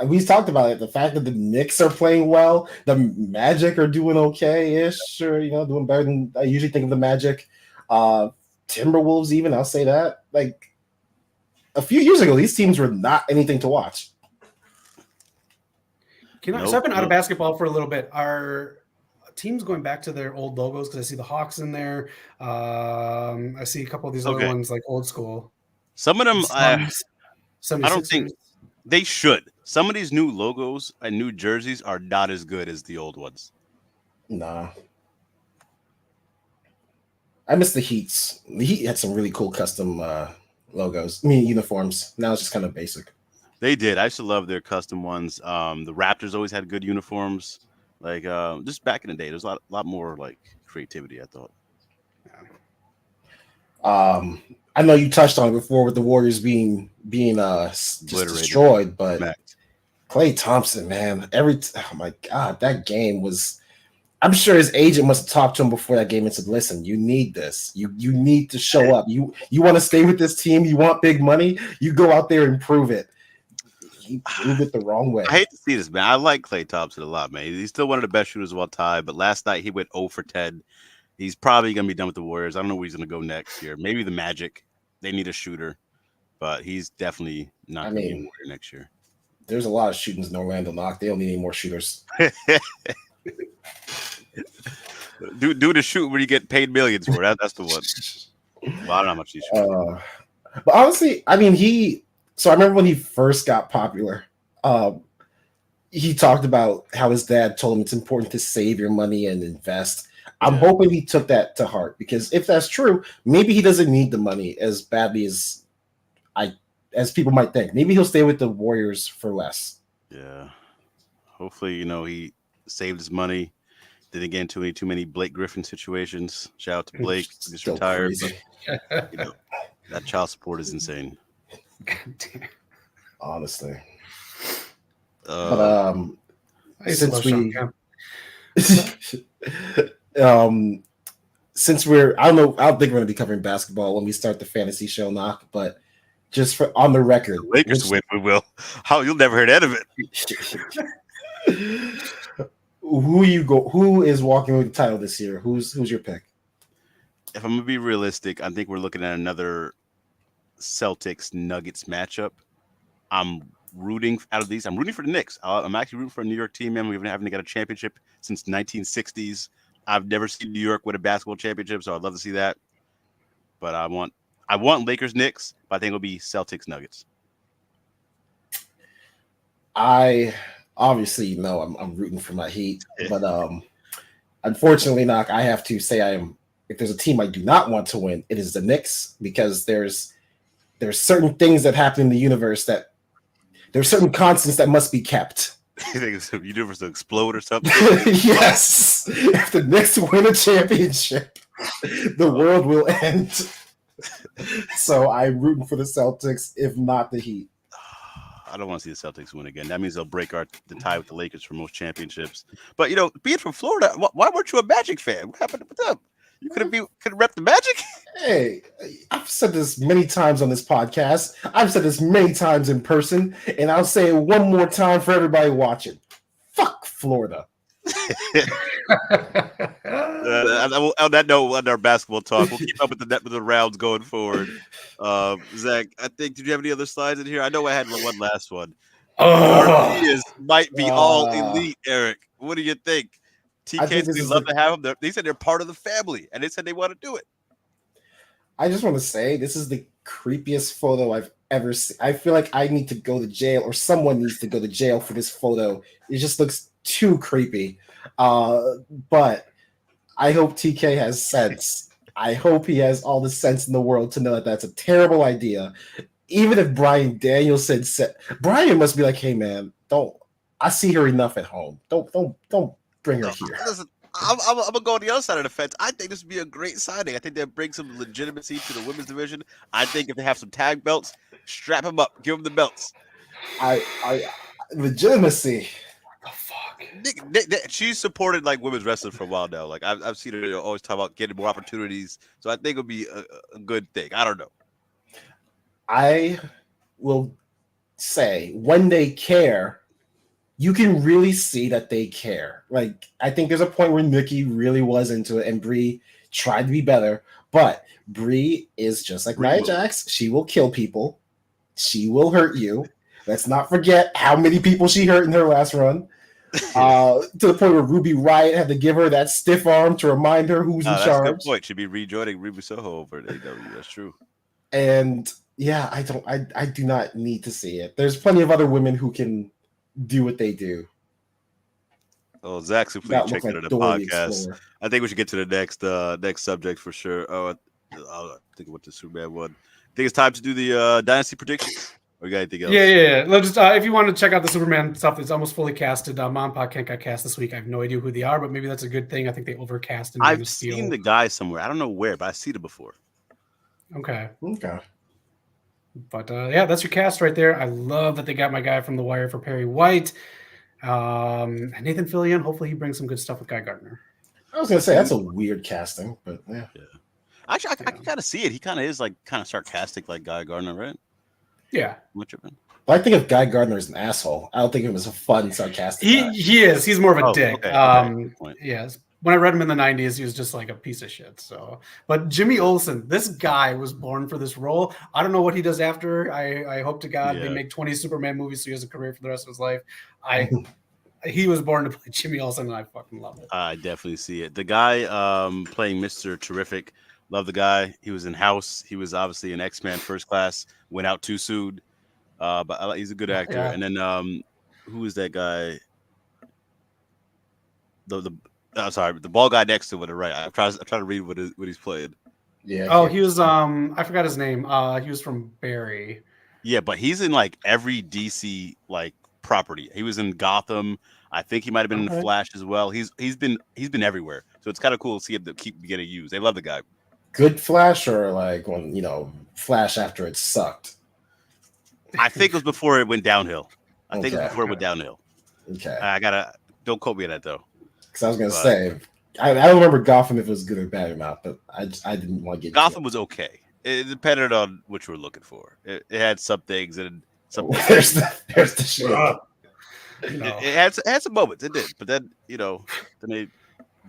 Speaker 2: we talked about it. The fact that the Knicks are playing well, the Magic are doing okay-ish, or doing better than I usually think of the Magic. Timberwolves, even I'll say that. Like a few years ago, these teams were not anything to watch.
Speaker 1: Stepping out of basketball for a little bit, are teams going back to their old logos? Because I see the Hawks in there. I see a couple of these other ones like old school.
Speaker 3: Some of them, I don't think they should. Some of these new logos and new jerseys are not as good as the old ones.
Speaker 2: Nah. I miss the Heats. The Heat had some really cool custom logos. I mean, uniforms. Now it's just kind of basic.
Speaker 3: They did. I used to love their custom ones. The Raptors always had good uniforms. Like just back in the day, there's a lot more like creativity, I thought.
Speaker 2: I know you touched on it before with the Warriors being just destroyed, but Klay Thompson, man, oh my God, that game was. I'm sure his agent must have talked to him before that game and said, "Listen, you need this. You need to show up. You want to stay with this team. You want big money. You go out there and prove it." He proved it the wrong way.
Speaker 3: I hate to see this, man. I like Klay Thompson a lot, man. He's still one of the best shooters of all time. But last night he went 0 for 10. He's probably going to be done with the Warriors. I don't know where he's going to go next year. Maybe the Magic. They need a shooter, but he's definitely not going to be a Warrior next year.
Speaker 2: There's a lot of shootings in Orlando, Knock. They don't need any more shooters.
Speaker 3: do the shoot where you get paid millions for it. That's the one. Well, I don't know how much he's shooting.
Speaker 2: But honestly, I mean, so I remember when he first got popular, he talked about how his dad told him it's important to save your money and invest. I'm hoping he took that to heart, because if that's true, maybe he doesn't need the money as badly as people might think. Maybe he'll stay with the Warriors for less.
Speaker 3: Yeah. Hopefully, he saved his money. Didn't get into too many Blake Griffin situations. Shout out to Blake. Just retired. But, that child support is insane.
Speaker 2: Honestly. Since we're, I don't think we're going to be covering basketball when we start the fantasy show, Knock, but just for on the record,
Speaker 3: Lakers win, we will. You'll never hear the end of it.
Speaker 2: Who is walking with the title this year? Who's your pick?
Speaker 3: If I'm gonna be realistic, I think we're looking at another Celtics Nuggets matchup. I'm rooting out of these. I'm rooting for the Knicks. I'm actually rooting for a New York team, man. We've been having to get a championship since 1960s. I've never seen New York win a basketball championship, so I'd love to see that. But I want Lakers Knicks, but I think it'll be Celtics Nuggets.
Speaker 2: I obviously I'm rooting for my Heat, but unfortunately, Knock, I have to say if there's a team I do not want to win, it is the Knicks, because there's certain things that happen in the universe that there's certain constants that must be kept.
Speaker 3: You think the universe will explode or something?
Speaker 2: Yes. If the Knicks win a championship, the world will end. So I'm rooting for the Celtics, if not the Heat.
Speaker 3: I don't want to see the Celtics win again. That means they'll break the tie with the Lakers for most championships. But being from Florida, why weren't you a Magic fan? What happened with them? You could rep the Magic.
Speaker 2: Hey, I've said this many times on this podcast. I've said this many times in person, and I'll say it one more time for everybody watching. Fuck Florida.
Speaker 3: On that note, on our basketball talk, we'll keep up with the rounds going forward. Zach, did you have any other slides in here? I know I had one last one. Europeans might be all elite, Eric. What do you think? TK, we love to have them. They said they're part of the family, and they said they want to do it.
Speaker 2: I just want to say this is the creepiest photo I've ever seen. I feel like I need to go to jail, or someone needs to go to jail for this photo. It just looks too creepy. But I hope TK has sense. I hope he has all the sense in the world to know that that's a terrible idea. Even if Brian Danielson said, Brian must be like, "Hey man, I see her enough at home. Don't bring her here."
Speaker 3: Listen, I'm gonna go on the other side of the fence. I think this would be a great signing. I think they'll bring some legitimacy to the women's division. I think if they have some tag belts, strap them up, give them the belts.
Speaker 2: I legitimacy.
Speaker 1: The fuck?
Speaker 3: She's supported like women's wrestling for a while now. Like I've seen her always talk about getting more opportunities. So I think it'll be a good thing. I don't know.
Speaker 2: I will say when they care, you can really see that they care. Like, I think there's a point where Nikki really was into it and Brie tried to be better, but Brie is just like Nia Jax. She will kill people. She will hurt you. Let's not forget how many people she hurt in her last run. To the point where Ruby Riott had to give her that stiff arm to remind her who's in charge.
Speaker 3: That's a good point. She'd be rejoining Ruby Soho over at AEW. That's true.
Speaker 2: And yeah, I do not need to see it. There's plenty of other women who can do what they do.
Speaker 3: Oh, Zach's completely checked into the podcast. I think we should get to the next subject for sure. Oh, I think what the Superman one. I think it's time to do the Dynasty predictions. Or you got anything else?
Speaker 1: Yeah. Let's just if you want to check out the Superman stuff, it's almost fully casted. Mom Pod Can't got cast this week. I have no idea who they are, but maybe that's a good thing. I think they overcast.
Speaker 3: I've seen the guy somewhere. I don't know where, but I've seen it before.
Speaker 1: Okay.
Speaker 2: But
Speaker 1: yeah, that's your cast right there. I love that they got my guy from The Wire for Perry White. And Nathan Fillion. Hopefully he brings some good stuff with Guy Gardner.
Speaker 2: I was gonna say that's a weird casting, but yeah.
Speaker 3: Actually, I can kind of see it. He kind of is like kind of sarcastic, like Guy Gardner, right?
Speaker 1: Yeah.
Speaker 3: Much of it.
Speaker 2: But I think if Guy Gardner is an asshole, I don't think it was a fun, sarcastic.
Speaker 1: He is. He's more of a dick.
Speaker 3: Okay.
Speaker 1: Yes. When I read him in the 90s, he was just like a piece of shit. So, but Jimmy Olsen, this guy was born for this role. I don't know what he does after. I hope to God they make 20 Superman movies so he has a career for the rest of his life. He was born to play Jimmy Olsen, and I fucking love it. I
Speaker 3: definitely see it. The guy playing Mr. Terrific, love the guy. He was in House. He was obviously an X-Men First Class. Went out too soon, but he's a good actor. Yeah. And then who is that guy? The ball guy next to him on the right. I'm trying to read what he's playing.
Speaker 2: Yeah.
Speaker 1: Oh, he was I forgot his name. He was from Barry.
Speaker 3: Yeah, but he's in like every DC like property. He was in Gotham. I think he might have been in the Flash as well. He's been everywhere. So it's kind of cool to see him to keep getting used. They love the guy.
Speaker 2: Good Flash, or like when Flash after it sucked?
Speaker 3: I think it was before it went downhill. Okay. Don't quote me on that though.
Speaker 2: Because I was gonna say I don't remember Gotham if it was good or bad or not, but I didn't want to get
Speaker 3: Gotham was okay. It depended on what you were looking for. It had some things and some.
Speaker 2: There's the shit.
Speaker 1: No.
Speaker 3: It had some moments. It did, but then then they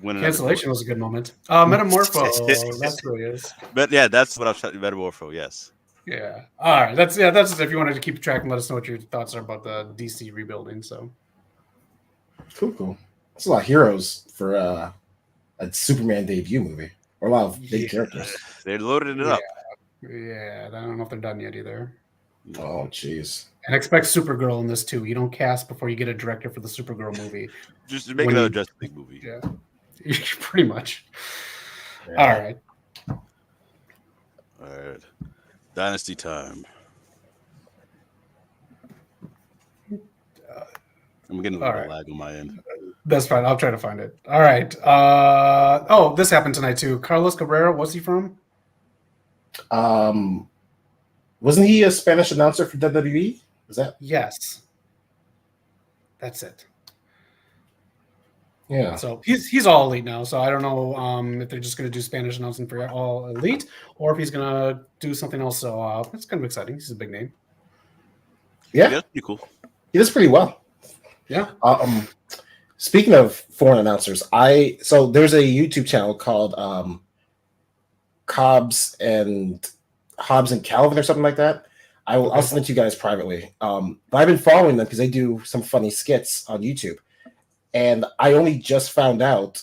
Speaker 3: win another
Speaker 1: Cancellation was a good moment. Metamorpho, that's who he is.
Speaker 3: But yeah, that's what I was trying to Metamorpho. Yes.
Speaker 1: Yeah. All right. That's if you wanted to keep track and let us know what your thoughts are about the DC rebuilding. So
Speaker 2: Cool. That's a lot of heroes for a Superman debut movie, or a lot of big characters.
Speaker 3: They loaded it up.
Speaker 1: Yeah, I don't know if they're done yet either.
Speaker 2: Oh, jeez.
Speaker 1: And expect Supergirl in this too. You don't cast before you get a director for the Supergirl movie.
Speaker 3: Just make another Justice League movie.
Speaker 1: Yeah, pretty much.
Speaker 3: Yeah.
Speaker 1: All right.
Speaker 3: All right. Dynasty time. I'm getting a little lag on my end.
Speaker 1: That's fine. I'll try to find it. All right. This happened tonight too. Carlos Cabrera, what's he from?
Speaker 2: Wasn't he a Spanish announcer for WWE? Was that?
Speaker 1: Yes. That's it.
Speaker 2: Yeah.
Speaker 1: So he's all elite now. So I don't know if they're just going to do Spanish announcing for all elite, or if he's going to do something else. So it's kind of exciting. He's a big name.
Speaker 2: Yeah.
Speaker 3: That's pretty cool.
Speaker 2: He does pretty well.
Speaker 1: Yeah.
Speaker 2: Speaking of foreign announcers, so there's a YouTube channel called Hobbs and Calvin or something like that. I'll send it to you guys privately. But I've been following them because they do some funny skits on YouTube. And I only just found out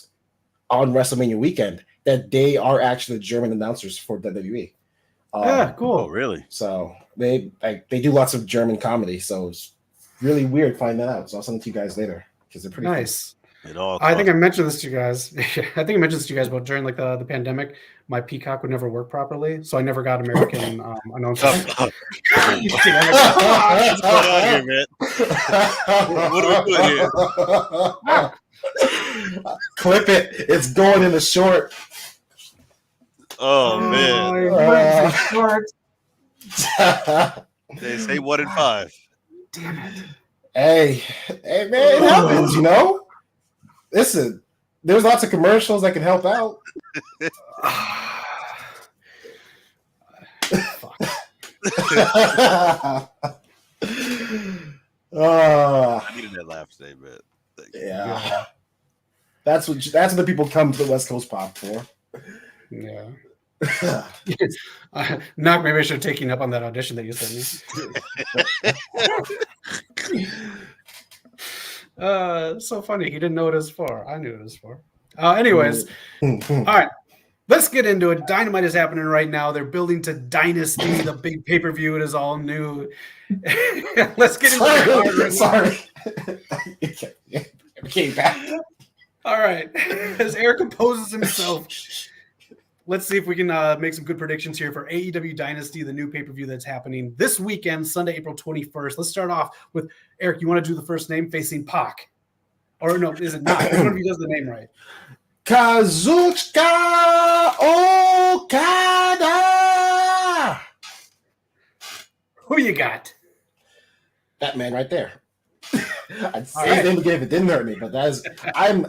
Speaker 2: on WrestleMania weekend that they are actually the German announcers for WWE.
Speaker 1: Cool.
Speaker 3: Oh, really?
Speaker 2: So they do lots of German comedy. So it's really weird finding that out. So I'll send it to you guys later because they're pretty
Speaker 1: nice.
Speaker 3: I
Speaker 1: think I mentioned this to you guys. I think I mentioned this to you guys about during like the pandemic, my Peacock would never work properly, so I never got American announcers.
Speaker 3: What's going on here, man? What are we doing here?
Speaker 2: Clip it. It's going in the short.
Speaker 3: Oh man.
Speaker 1: Short.
Speaker 3: They say 1 in 5.
Speaker 1: Damn it.
Speaker 2: Hey man, it happens, you know? Listen, there's lots of commercials that can help out.
Speaker 1: Fuck.
Speaker 3: I needed that laugh today, but
Speaker 2: yeah. That's what the people come to the West Coast Pop for.
Speaker 1: Yeah. Knock, maybe I should have taken you up on that audition that you sent me. So funny. He didn't know what it was for. I knew it was for. Anyways, all right. Let's get into it. Dynamite is happening right now. They're building to Dynasty, the big pay-per-view. It is all new. Let's get into it.
Speaker 2: Sorry. Okay, back.
Speaker 1: All right. As Eric composes himself, let's see if we can make some good predictions here for AEW Dynasty, the new pay-per-view that's happening this weekend, Sunday, April 21st. Let's start off with Eric. You want to do the first name facing Pac? Or no, is it not? Which one of you does the name right?
Speaker 2: Kazuchika Okada.
Speaker 1: Who you got?
Speaker 2: That man right there. I'd say his name again if it didn't hurt me, but I'm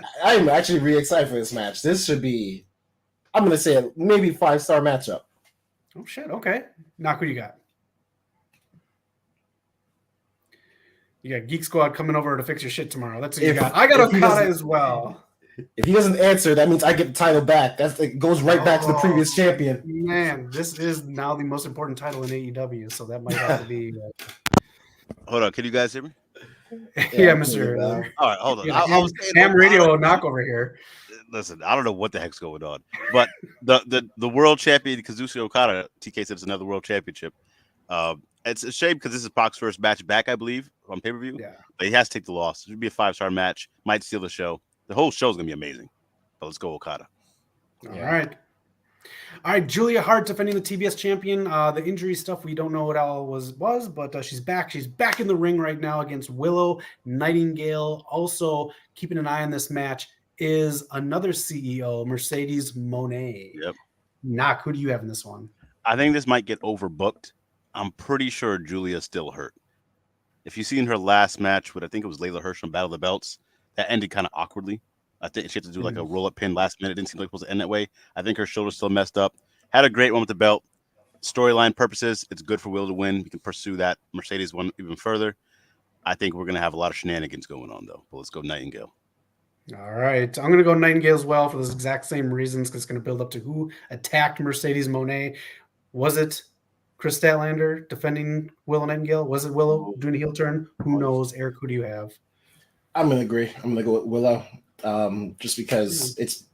Speaker 2: actually really excited for this match. This should be, I'm gonna say maybe 5-star matchup.
Speaker 1: Oh shit! Okay, Knock, who you got? You got Geek Squad coming over to fix your shit tomorrow. That's what you got. I got Okada as well.
Speaker 2: If he doesn't answer, that means I get the title back. It goes right back to the previous champion.
Speaker 1: Man, this is now the most important title in AEW, so that might have to be.
Speaker 3: Hold on, can you guys hear me?
Speaker 1: Yeah, Mr.
Speaker 3: All right, hold on.
Speaker 1: Ham radio knock over here.
Speaker 3: Listen, I don't know what the heck's going on, but the world champion Kazuchika Okada, TK said it's another world championship. It's a shame because this is Pac's first match back, I believe, on pay-per-view. Yeah, but he has to take the loss. It should be a 5-star match. Might steal the show. The whole show is gonna be amazing. But let's go Okada.
Speaker 1: All right. Julia Hart defending the TBS champion. The injury stuff we don't know what all was, but she's back. She's back in the ring right now against Willow Nightingale. Also keeping an eye on this match is another CEO, Mercedes Moné.
Speaker 3: Yep.
Speaker 1: Knock, who do you have in this one?
Speaker 3: I think this might get overbooked. I'm pretty sure Julia's still hurt. If you've seen her last match with, I think it was Layla Hirsch on Battle of the Belts, that ended kind of awkwardly. I think she had to do like a roll-up pin last minute. It didn't seem like it was supposed to end that way. I think her shoulder's still messed up. Had a great one with the belt. Storyline purposes, it's good for Will to win. We can pursue that Mercedes one even further. I think we're gonna have a lot of shenanigans going on though. But let's go Nightingale.
Speaker 1: All right. I'm going to go Nightingale as well for those exact same reasons because it's going to build up to who attacked Mercedes Moné. Was it Chris Statlander defending Willow Nightingale? Was it Willow doing a heel turn? Who knows? Eric, who do you have?
Speaker 2: I'm gonna agree. I'm gonna go with Willow, just because this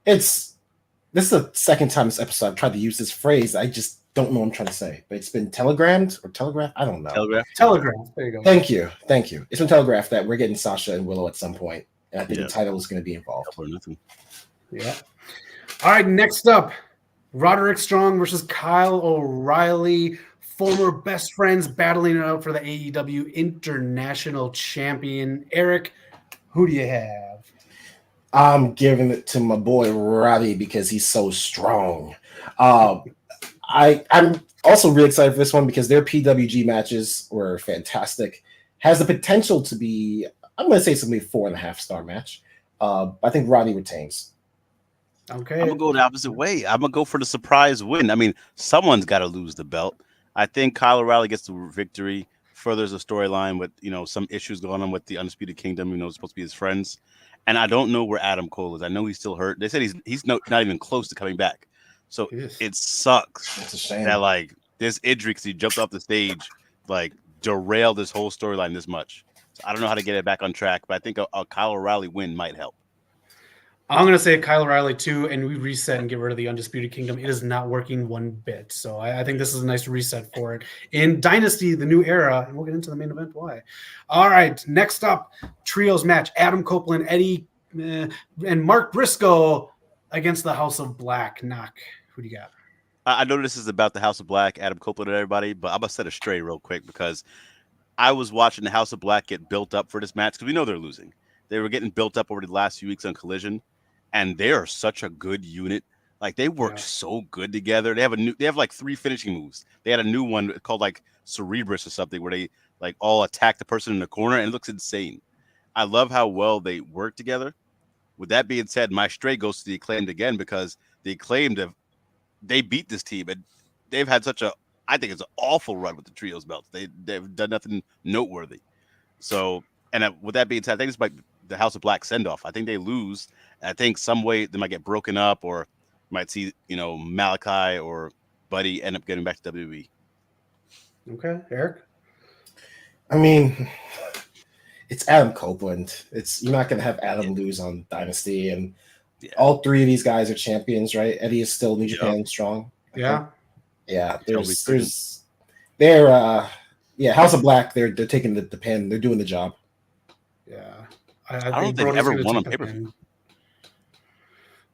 Speaker 2: is the second time this episode I've tried to use this phrase. I just don't know what I'm trying to say, but it's been telegrammed or telegraphed. I don't know.
Speaker 3: Telegraph.
Speaker 1: There you go.
Speaker 2: Thank you. It's been telegraphed that we're getting Sasha and Willow at some point, and I think the title is going to be involved.
Speaker 1: Yeah. All right. Next up, Roderick Strong versus Kyle O'Reilly, former best friends battling it out for the AEW International Champion. Eric, who do you have?
Speaker 2: I'm giving it to my boy Roddy because he's so strong. I'm also really excited for this one because their PWG matches were fantastic. Has the potential to be, I'm going to say it's going to be a 4.5-star match. I think Roddy retains.
Speaker 1: Okay.
Speaker 3: I'm going to go the opposite way. I'm going to go for the surprise win. I mean, someone's got to lose the belt. I think Kyle O'Reilly gets the victory, furthers the storyline with, some issues going on with the Undisputed Kingdom, it's supposed to be his friends. And I don't know where Adam Cole is. I know he's still hurt. They said he's not even close to coming back. So it sucks.
Speaker 2: It's a shame
Speaker 3: that this injury, because he jumped off the stage, derailed this whole storyline this much. So I don't know how to get it back on track, but I think a Kyle O'Reilly win might help.
Speaker 1: I'm going to say Kyle O'Reilly too, and we reset and get rid of the Undisputed Kingdom. It is not working one bit. So I think this is a nice reset for it. In Dynasty, the new era, and we'll get into the main event why. All right, next up, trios match. Adam Copeland, Eddie, and Mark Briscoe against the House of Black. Knock. Who do you got?
Speaker 3: I know this is about the House of Black, Adam Copeland and everybody, but I'm going to set it straight real quick because I was watching the House of Black get built up for this match because we know they're losing. They were getting built up over the last few weeks on Collision. And they are such a good unit. They work so good together. They have 3 finishing moves. They had a new one called Cerebrus or something where they all attack the person in the corner and it looks insane. I love how well they work together. With that being said, my straight goes to the Acclaimed again because the Acclaimed they beat this team and they've had I think it's an awful run with the trios belts. They've done nothing noteworthy. So, and with that being said, I think this might be the House of Black send off. I think they lose. I think some way they might get broken up or might see, Malachi or Buddy end up getting back to WWE.
Speaker 1: Okay, Eric?
Speaker 2: I mean, it's Adam Copeland. You're not going to have Adam lose on Dynasty. And all 3 of these guys are champions, right? Eddie is still New Japan strong.
Speaker 1: Yeah.
Speaker 2: Yeah. House of Black, they're taking the pen. They're doing the job.
Speaker 1: Yeah.
Speaker 3: I don't think they've ever won on pay-per-view.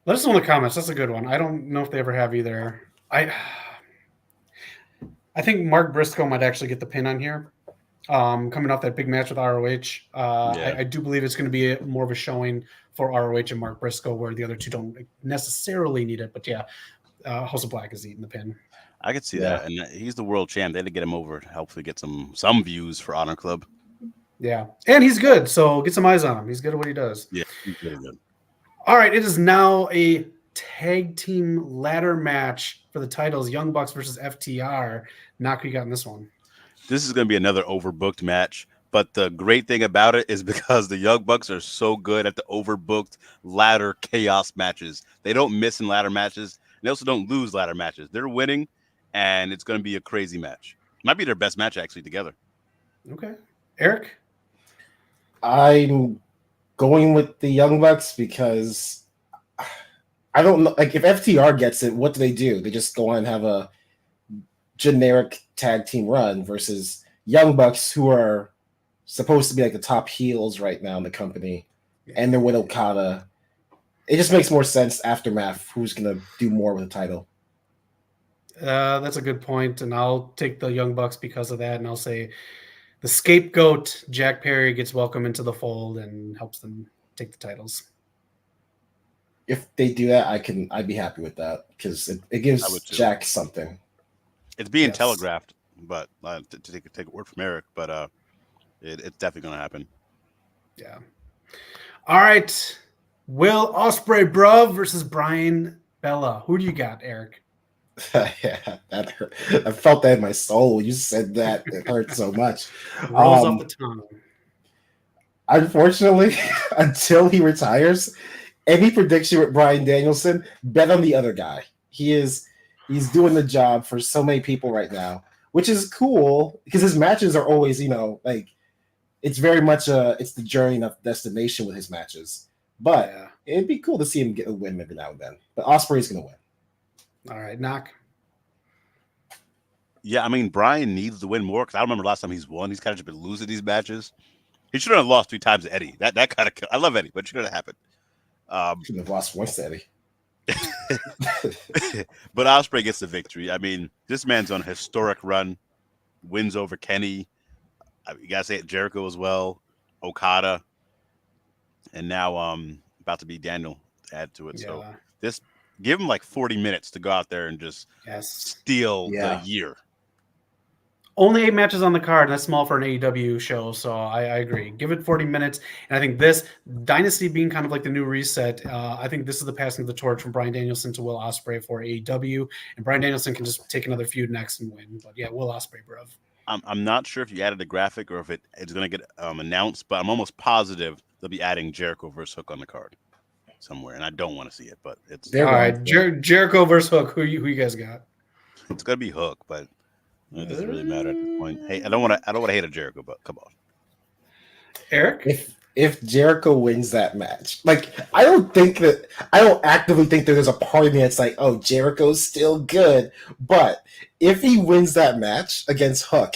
Speaker 1: Let us know in the comments. That's a good one. I don't know if they ever have either. I think Mark Briscoe might actually get the pin on here. Coming off that big match with ROH. I do believe it's going to be more of a showing for ROH and Mark Briscoe where the other two don't necessarily need it. But House of Black is eating the pin.
Speaker 3: I could see that. And he's the world champ. They had to get him over to hopefully get some views for Honor Club.
Speaker 1: Yeah. And he's good. So get some eyes on him. He's good at what he does.
Speaker 3: Yeah, he's really good.
Speaker 1: All right, it is now a tag team ladder match for the titles, Young Bucks versus FTR. Knock, who you got in this one?
Speaker 3: This is going to be another overbooked match, but the great thing about it is because the Young Bucks are so good at the overbooked ladder chaos matches. They don't miss in ladder matches. They also don't lose ladder matches. They're winning, and it's going to be a crazy match. Might be their best match, actually, together.
Speaker 1: Okay. Eric?
Speaker 2: I'm going with the Young Bucks because I don't know. If FTR gets it, what do? They just go on and have a generic tag team run versus Young Bucks, who are supposed to be the top heels right now in the company, and they're with Okada. It just makes more sense aftermath. Who's going to do more with the title?
Speaker 1: That's a good point, and I'll take the Young Bucks because of that, and I'll say the scapegoat, Jack Perry, gets welcome into the fold and helps them take the titles.
Speaker 2: If they do that, I'd be happy with that because it gives Jack something.
Speaker 3: It's being telegraphed, but to take a word from Eric, but it's definitely going to happen.
Speaker 1: Yeah. All right. Will Ospreay, bruv, versus Brian Bella. Who do you got, Eric?
Speaker 2: Yeah, that hurt. I felt that in my soul when you said that. It hurt so much.
Speaker 1: Rolls off the tongue.
Speaker 2: Unfortunately, until he retires, any prediction with Bryan Danielson, bet on the other guy. He's doing the job for so many people right now, which is cool because his matches are always, like it's very much it's the journey, not the destination with his matches. But
Speaker 1: Yeah.
Speaker 2: it'd be cool to see him get a win every now and then. But Ospreay's gonna win.
Speaker 1: All right, knock.
Speaker 3: Yeah, I mean, Brian needs to win more because I don't remember last time he's won. He's kind of just been losing these matches. He should have lost 3 times to Eddie. That kind of I love Eddie, but it should have happened.
Speaker 2: Shouldn't have lost once to Eddie.
Speaker 3: But Ospreay gets the victory. I mean, this man's on a historic run. Wins over Kenny. You gotta say it, Jericho as well, Okada, and now about to be Daniel to add to it.
Speaker 1: Yeah.
Speaker 3: So this give him like 40 minutes to go out there and just steal the year.
Speaker 1: Only 8 matches on the card. That's small for an AEW show, so I agree. Give it 40 minutes. And I think this Dynasty being kind of like the new reset, I think this is the passing of the torch from Bryan Danielson to Will Ospreay for AEW. And Bryan Danielson can just take another feud next and win. But yeah, Will Ospreay, bruv.
Speaker 3: I'm not sure if you added a graphic or if it's going to get announced, but I'm almost positive they'll be adding Jericho versus Hook on the card somewhere. And I don't want to see it, but it's
Speaker 1: all right. Jericho versus Hook. Who you guys got?
Speaker 3: It's going to be Hook, but it doesn't really matter at this point. Hey, I don't want to hate a Jericho, but come on,
Speaker 1: Eric.
Speaker 2: If Jericho wins that match, like I don't actively think that there's a part of me that's like, oh, Jericho's still good. But if he wins that match against Hook,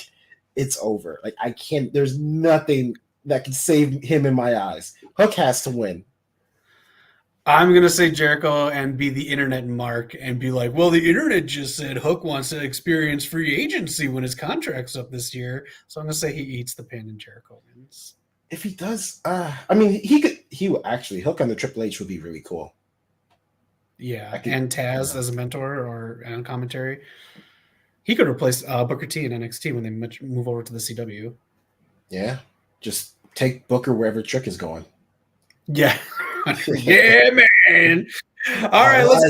Speaker 2: it's over. Like I can't. There's nothing that can save him in my eyes. Hook has to win.
Speaker 1: I'm going to say Jericho and be the internet mark and be like, well, the internet just said Hook wants to experience free agency when his contract's up this year. So I'm going to say he eats the pin and Jericho wins.
Speaker 2: If he does, I mean, he will actually, Hook on the Triple H would be really cool.
Speaker 1: Yeah, and Taz as a mentor or on commentary. He could replace Booker T in NXT when they move over to the CW.
Speaker 2: Yeah, just take Booker wherever Trick is going.
Speaker 1: Yeah. Yeah, man. All right, let's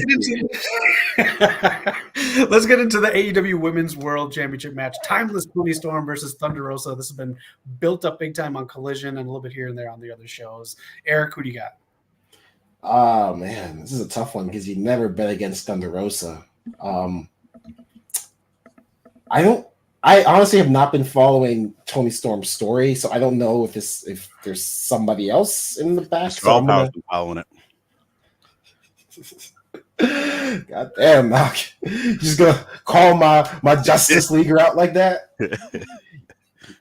Speaker 1: get into the AEW Women's World Championship match. Timeless Toni Storm versus Thunder Rosa. This has been built up big time on Collision and a little bit here and there on the other shows. Eric, who do you got?
Speaker 2: Oh man, this is a tough one because you never bet against Thunder Rosa. I honestly have not been following Toni Storm's story, so I don't know if there's somebody else in the back.
Speaker 3: So I'm following
Speaker 2: it. God damn, Knock. You're just gonna call my Justice Leaguer out like that?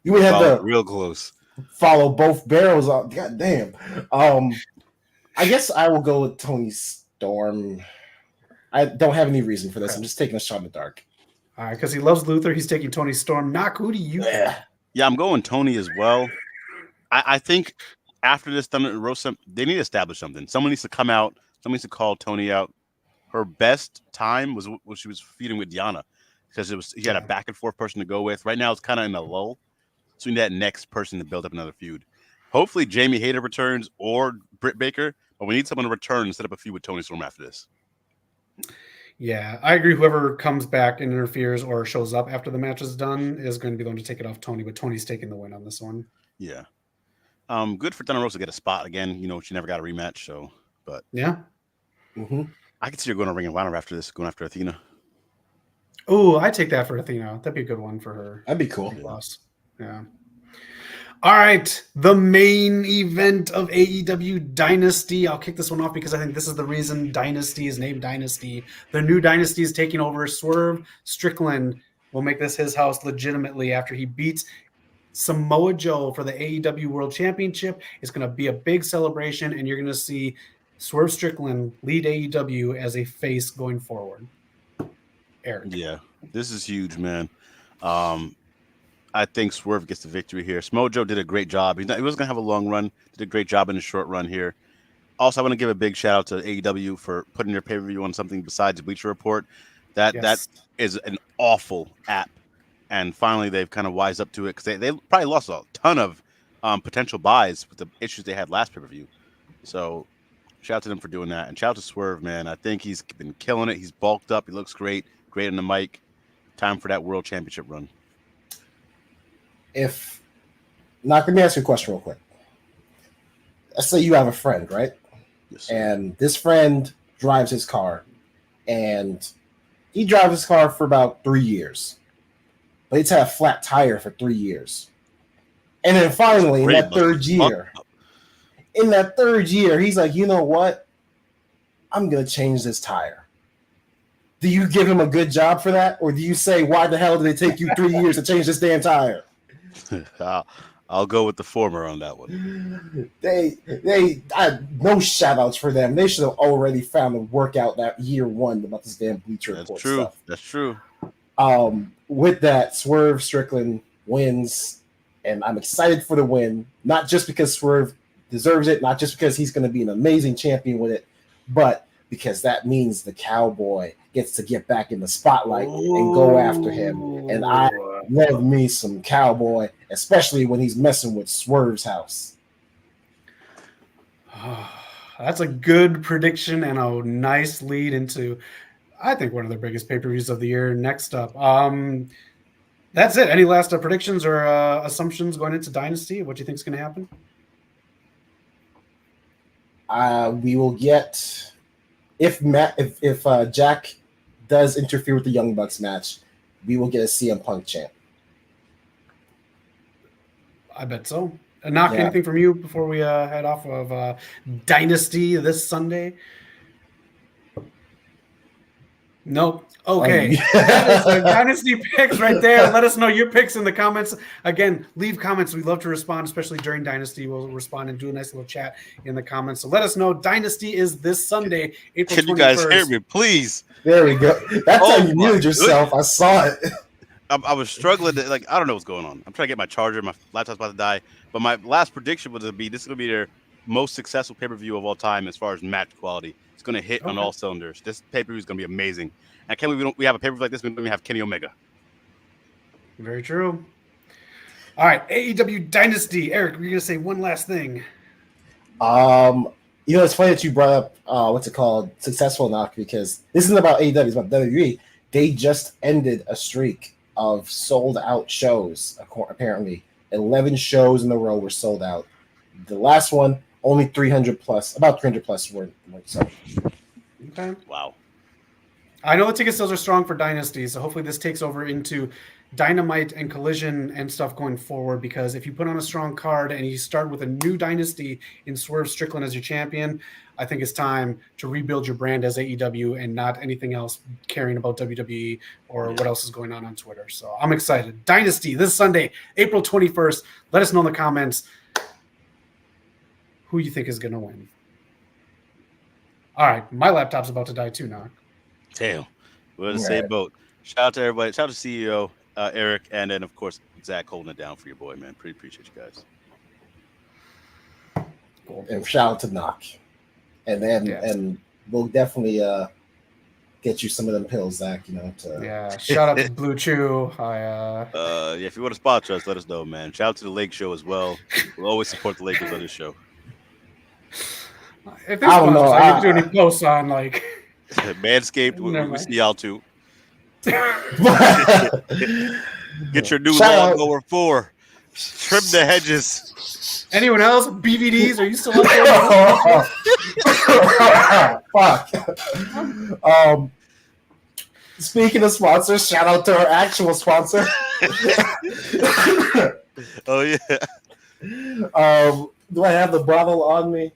Speaker 2: You would have to
Speaker 3: real close.
Speaker 2: Follow both barrels out. God damn. I guess I will go with Toni Storm. I don't have any reason for this. I'm just taking a shot in the dark.
Speaker 1: All right, because he loves Luther, he's taking Toni Storm. Knock, who do you?
Speaker 3: Yeah, I'm going Toni as well. I think after this Thunder Rosa, they need to establish something. Someone needs to come out. Someone needs to call Toni out. Her best time was when she was feuding with Diana because he had a back and forth person to go with. Right now, it's kind of in a lull. So we need that next person to build up another feud. Hopefully, Jamie Hayter returns or Britt Baker, but we need someone to return and set up a feud with Toni Storm after this.
Speaker 1: Yeah, I agree. Whoever comes back and interferes or shows up after the match is done is going to be the one to take it off Toni, but Toni's taking the win on this one.
Speaker 3: Yeah. Good for Thunder Rosa to get a spot again. You know, she never got a rematch, so, but.
Speaker 1: Yeah.
Speaker 2: Mm-hmm.
Speaker 3: I could see her going to Ring of Honor after this, going after Athena.
Speaker 1: Oh, I take that for Athena. That'd be a good one for her.
Speaker 2: That'd be cool.
Speaker 1: Yeah. All right, the main event of AEW Dynasty. I'll kick this one off because I think this is the reason Dynasty is named Dynasty. The new Dynasty is taking over. Swerve Strickland will make this his house legitimately after he beats Samoa Joe for the AEW World Championship. It's going to be a big celebration, and you're going to see Swerve Strickland lead AEW as a face going forward. Eric.
Speaker 3: Yeah, this is huge, man. I think Swerve gets the victory here. Samoa Joe did a great job. He wasn't going to have a long run. Did a great job in a short run here. Also, I want to give a big shout out to AEW for putting their pay-per-view on something besides Bleacher Report. That is an awful app. And finally, they've kind of wised up to it because they probably lost a ton of potential buys with the issues they had last pay-per-view. So shout out to them for doing that. And shout out to Swerve, man. I think he's been killing it. He's bulked up. He looks great. great on the mic. Time for that world championship run.
Speaker 2: Let me ask you a question real quick. Let's say you have a friend, right?
Speaker 3: Yes, sir.
Speaker 2: And this friend drives his car, and he drives his car for about 3 years, but it's had a flat tire for 3 years. And then finally, in that third year, he's like, you know what? I'm going to change this tire. Do you give him a good job for that? Or do you say, why the hell did it take you 3 years to change this damn tire?
Speaker 3: I'll go with the former on that one.
Speaker 2: No shout outs for them. They should have already found a workout that year one about this damn Bleacher Report stuff.
Speaker 3: That's true.
Speaker 2: With that, Swerve Strickland wins, and I'm excited for the win, not just because Swerve deserves it, not just because he's going to be an amazing champion with it, but because that means the Cowboy gets to get back in the spotlight and go after him. And I love me some Cowboy, especially when he's messing with Swerve's house.
Speaker 1: That's a good prediction and a nice lead into, I think, one of the biggest pay-per-views of the year. Next up, that's it. Any last predictions or assumptions going into Dynasty? What do you think is going to happen?
Speaker 2: We will get, if Jack does interfere with the Young Bucks match, we will get a CM Punk chant.
Speaker 1: I bet so. Anything from you before we head off of Dynasty this Sunday? Nope. Okay. That is the Dynasty picks right there. Let us know your picks in the comments. Again, leave comments. We love to respond, especially during Dynasty. We'll respond and do a nice little chat in the comments. So let us know. Dynasty is this Sunday, April 21st.
Speaker 3: Can you guys hear me, please?
Speaker 2: There we go. That's how you muted yourself. I saw it.
Speaker 3: I was struggling to, I don't know what's going on. I'm trying to get my charger. My laptop's about to die. But my last prediction was this is going to be their most successful pay-per-view of all time as far as match quality. It's going to hit on all cylinders. This pay-per-view is going to be amazing. And I can't believe we have a pay-per-view like this. We don't even have Kenny Omega.
Speaker 1: Very true. All right, AEW Dynasty. Eric, we're going to say one last thing.
Speaker 2: It's funny that you brought up successful knock, because this isn't about AEW, it's about WWE. They just ended a streak of sold out shows. Apparently, 11 shows in a row were sold out. The last one, only 300 plus, about 300 plus were sold.
Speaker 1: Okay.
Speaker 3: Wow.
Speaker 1: I know the ticket sales are strong for Dynasty, so hopefully this takes over into Dynamite and Collision and stuff going forward, because if you put on a strong card and you start with a new Dynasty in Swerve Strickland as your champion, I think it's time to rebuild your brand as AEW and not anything else caring about WWE or what else is going on Twitter. So I'm excited. Dynasty this Sunday, April 21st. Let us know in the comments who you think is going to win. All right, my laptop's about to die too now.
Speaker 3: Damn. We're in the same boat. Shout out to everybody. Shout out to CEO Eric, and then, of course, Zach holding it down for your boy, man. Pretty appreciate you guys.
Speaker 2: Cool. And shout out to Knock. And then and we'll definitely get you some of them pills, Zach,
Speaker 1: Shout out to Blue Chew.
Speaker 3: If you want to sponsor us, let us know, man. Shout out to the Lake Show as well. We'll always support the Lakers on this show.
Speaker 1: If I don't know, I can do any posts on
Speaker 3: Manscaped. We see y'all too. Get your new Lawnmower 4. Trim the hedges.
Speaker 1: Anyone else? BVDs? Are you still up
Speaker 2: there? Fuck. Speaking of sponsors, shout out to our actual sponsor.
Speaker 3: Oh yeah.
Speaker 2: Do I have the bottle on me?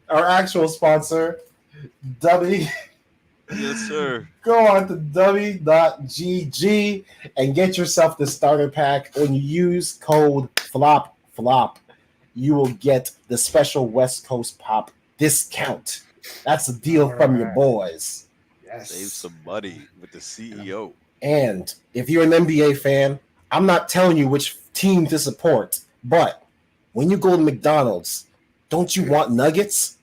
Speaker 2: Our actual sponsor, W.
Speaker 3: Yes, sir.
Speaker 2: Go on to W.GG and get yourself the starter pack. When you use code FLOP, you will get the special West Coast Pop discount. That's a deal from your boys.
Speaker 3: Yes. Save some money with the CEO.
Speaker 2: And if you're an NBA fan, I'm not telling you which team to support, but when you go to McDonald's, don't you want nuggets?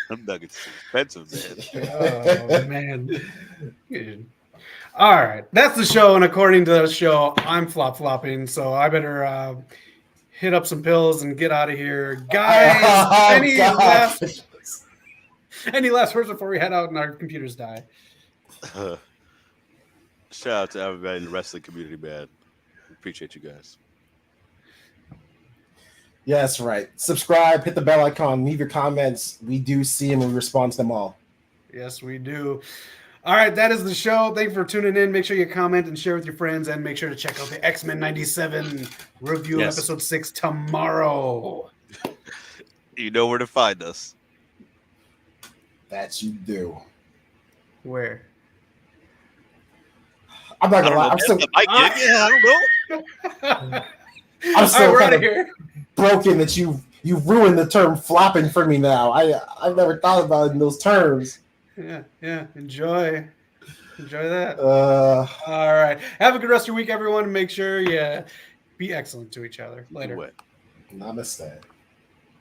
Speaker 3: Them nuggets are expensive,
Speaker 1: man. Oh, man. All right. That's the show. And according to the show, I'm flopping. So I better hit up some pills and get out of here. Guys, Any last words before we head out and our computers die?
Speaker 3: Shout out to everybody in the wrestling community, man. Appreciate you guys.
Speaker 2: Yes, right. Subscribe, hit the bell icon, leave your comments. We do see them and we respond to them all.
Speaker 1: Yes, we do. All right, that is the show. Thank you for tuning in. Make sure you comment and share with your friends, and make sure to check out the X-Men 97 review of episode 6 tomorrow.
Speaker 3: You know where to find us.
Speaker 2: That you do.
Speaker 1: Where?
Speaker 2: I'm not gonna lie.
Speaker 3: I don't know.
Speaker 2: I'm still
Speaker 1: we're
Speaker 2: kind
Speaker 1: out
Speaker 2: of
Speaker 1: of here.
Speaker 2: broken that you ruined the term flopping for me now. I've never thought about it in those terms.
Speaker 1: Yeah. Enjoy that.
Speaker 2: Uh,
Speaker 1: All right. Have a good rest of your week, everyone. Make sure you be excellent to each other. Later.
Speaker 3: Wait.
Speaker 2: Namaste.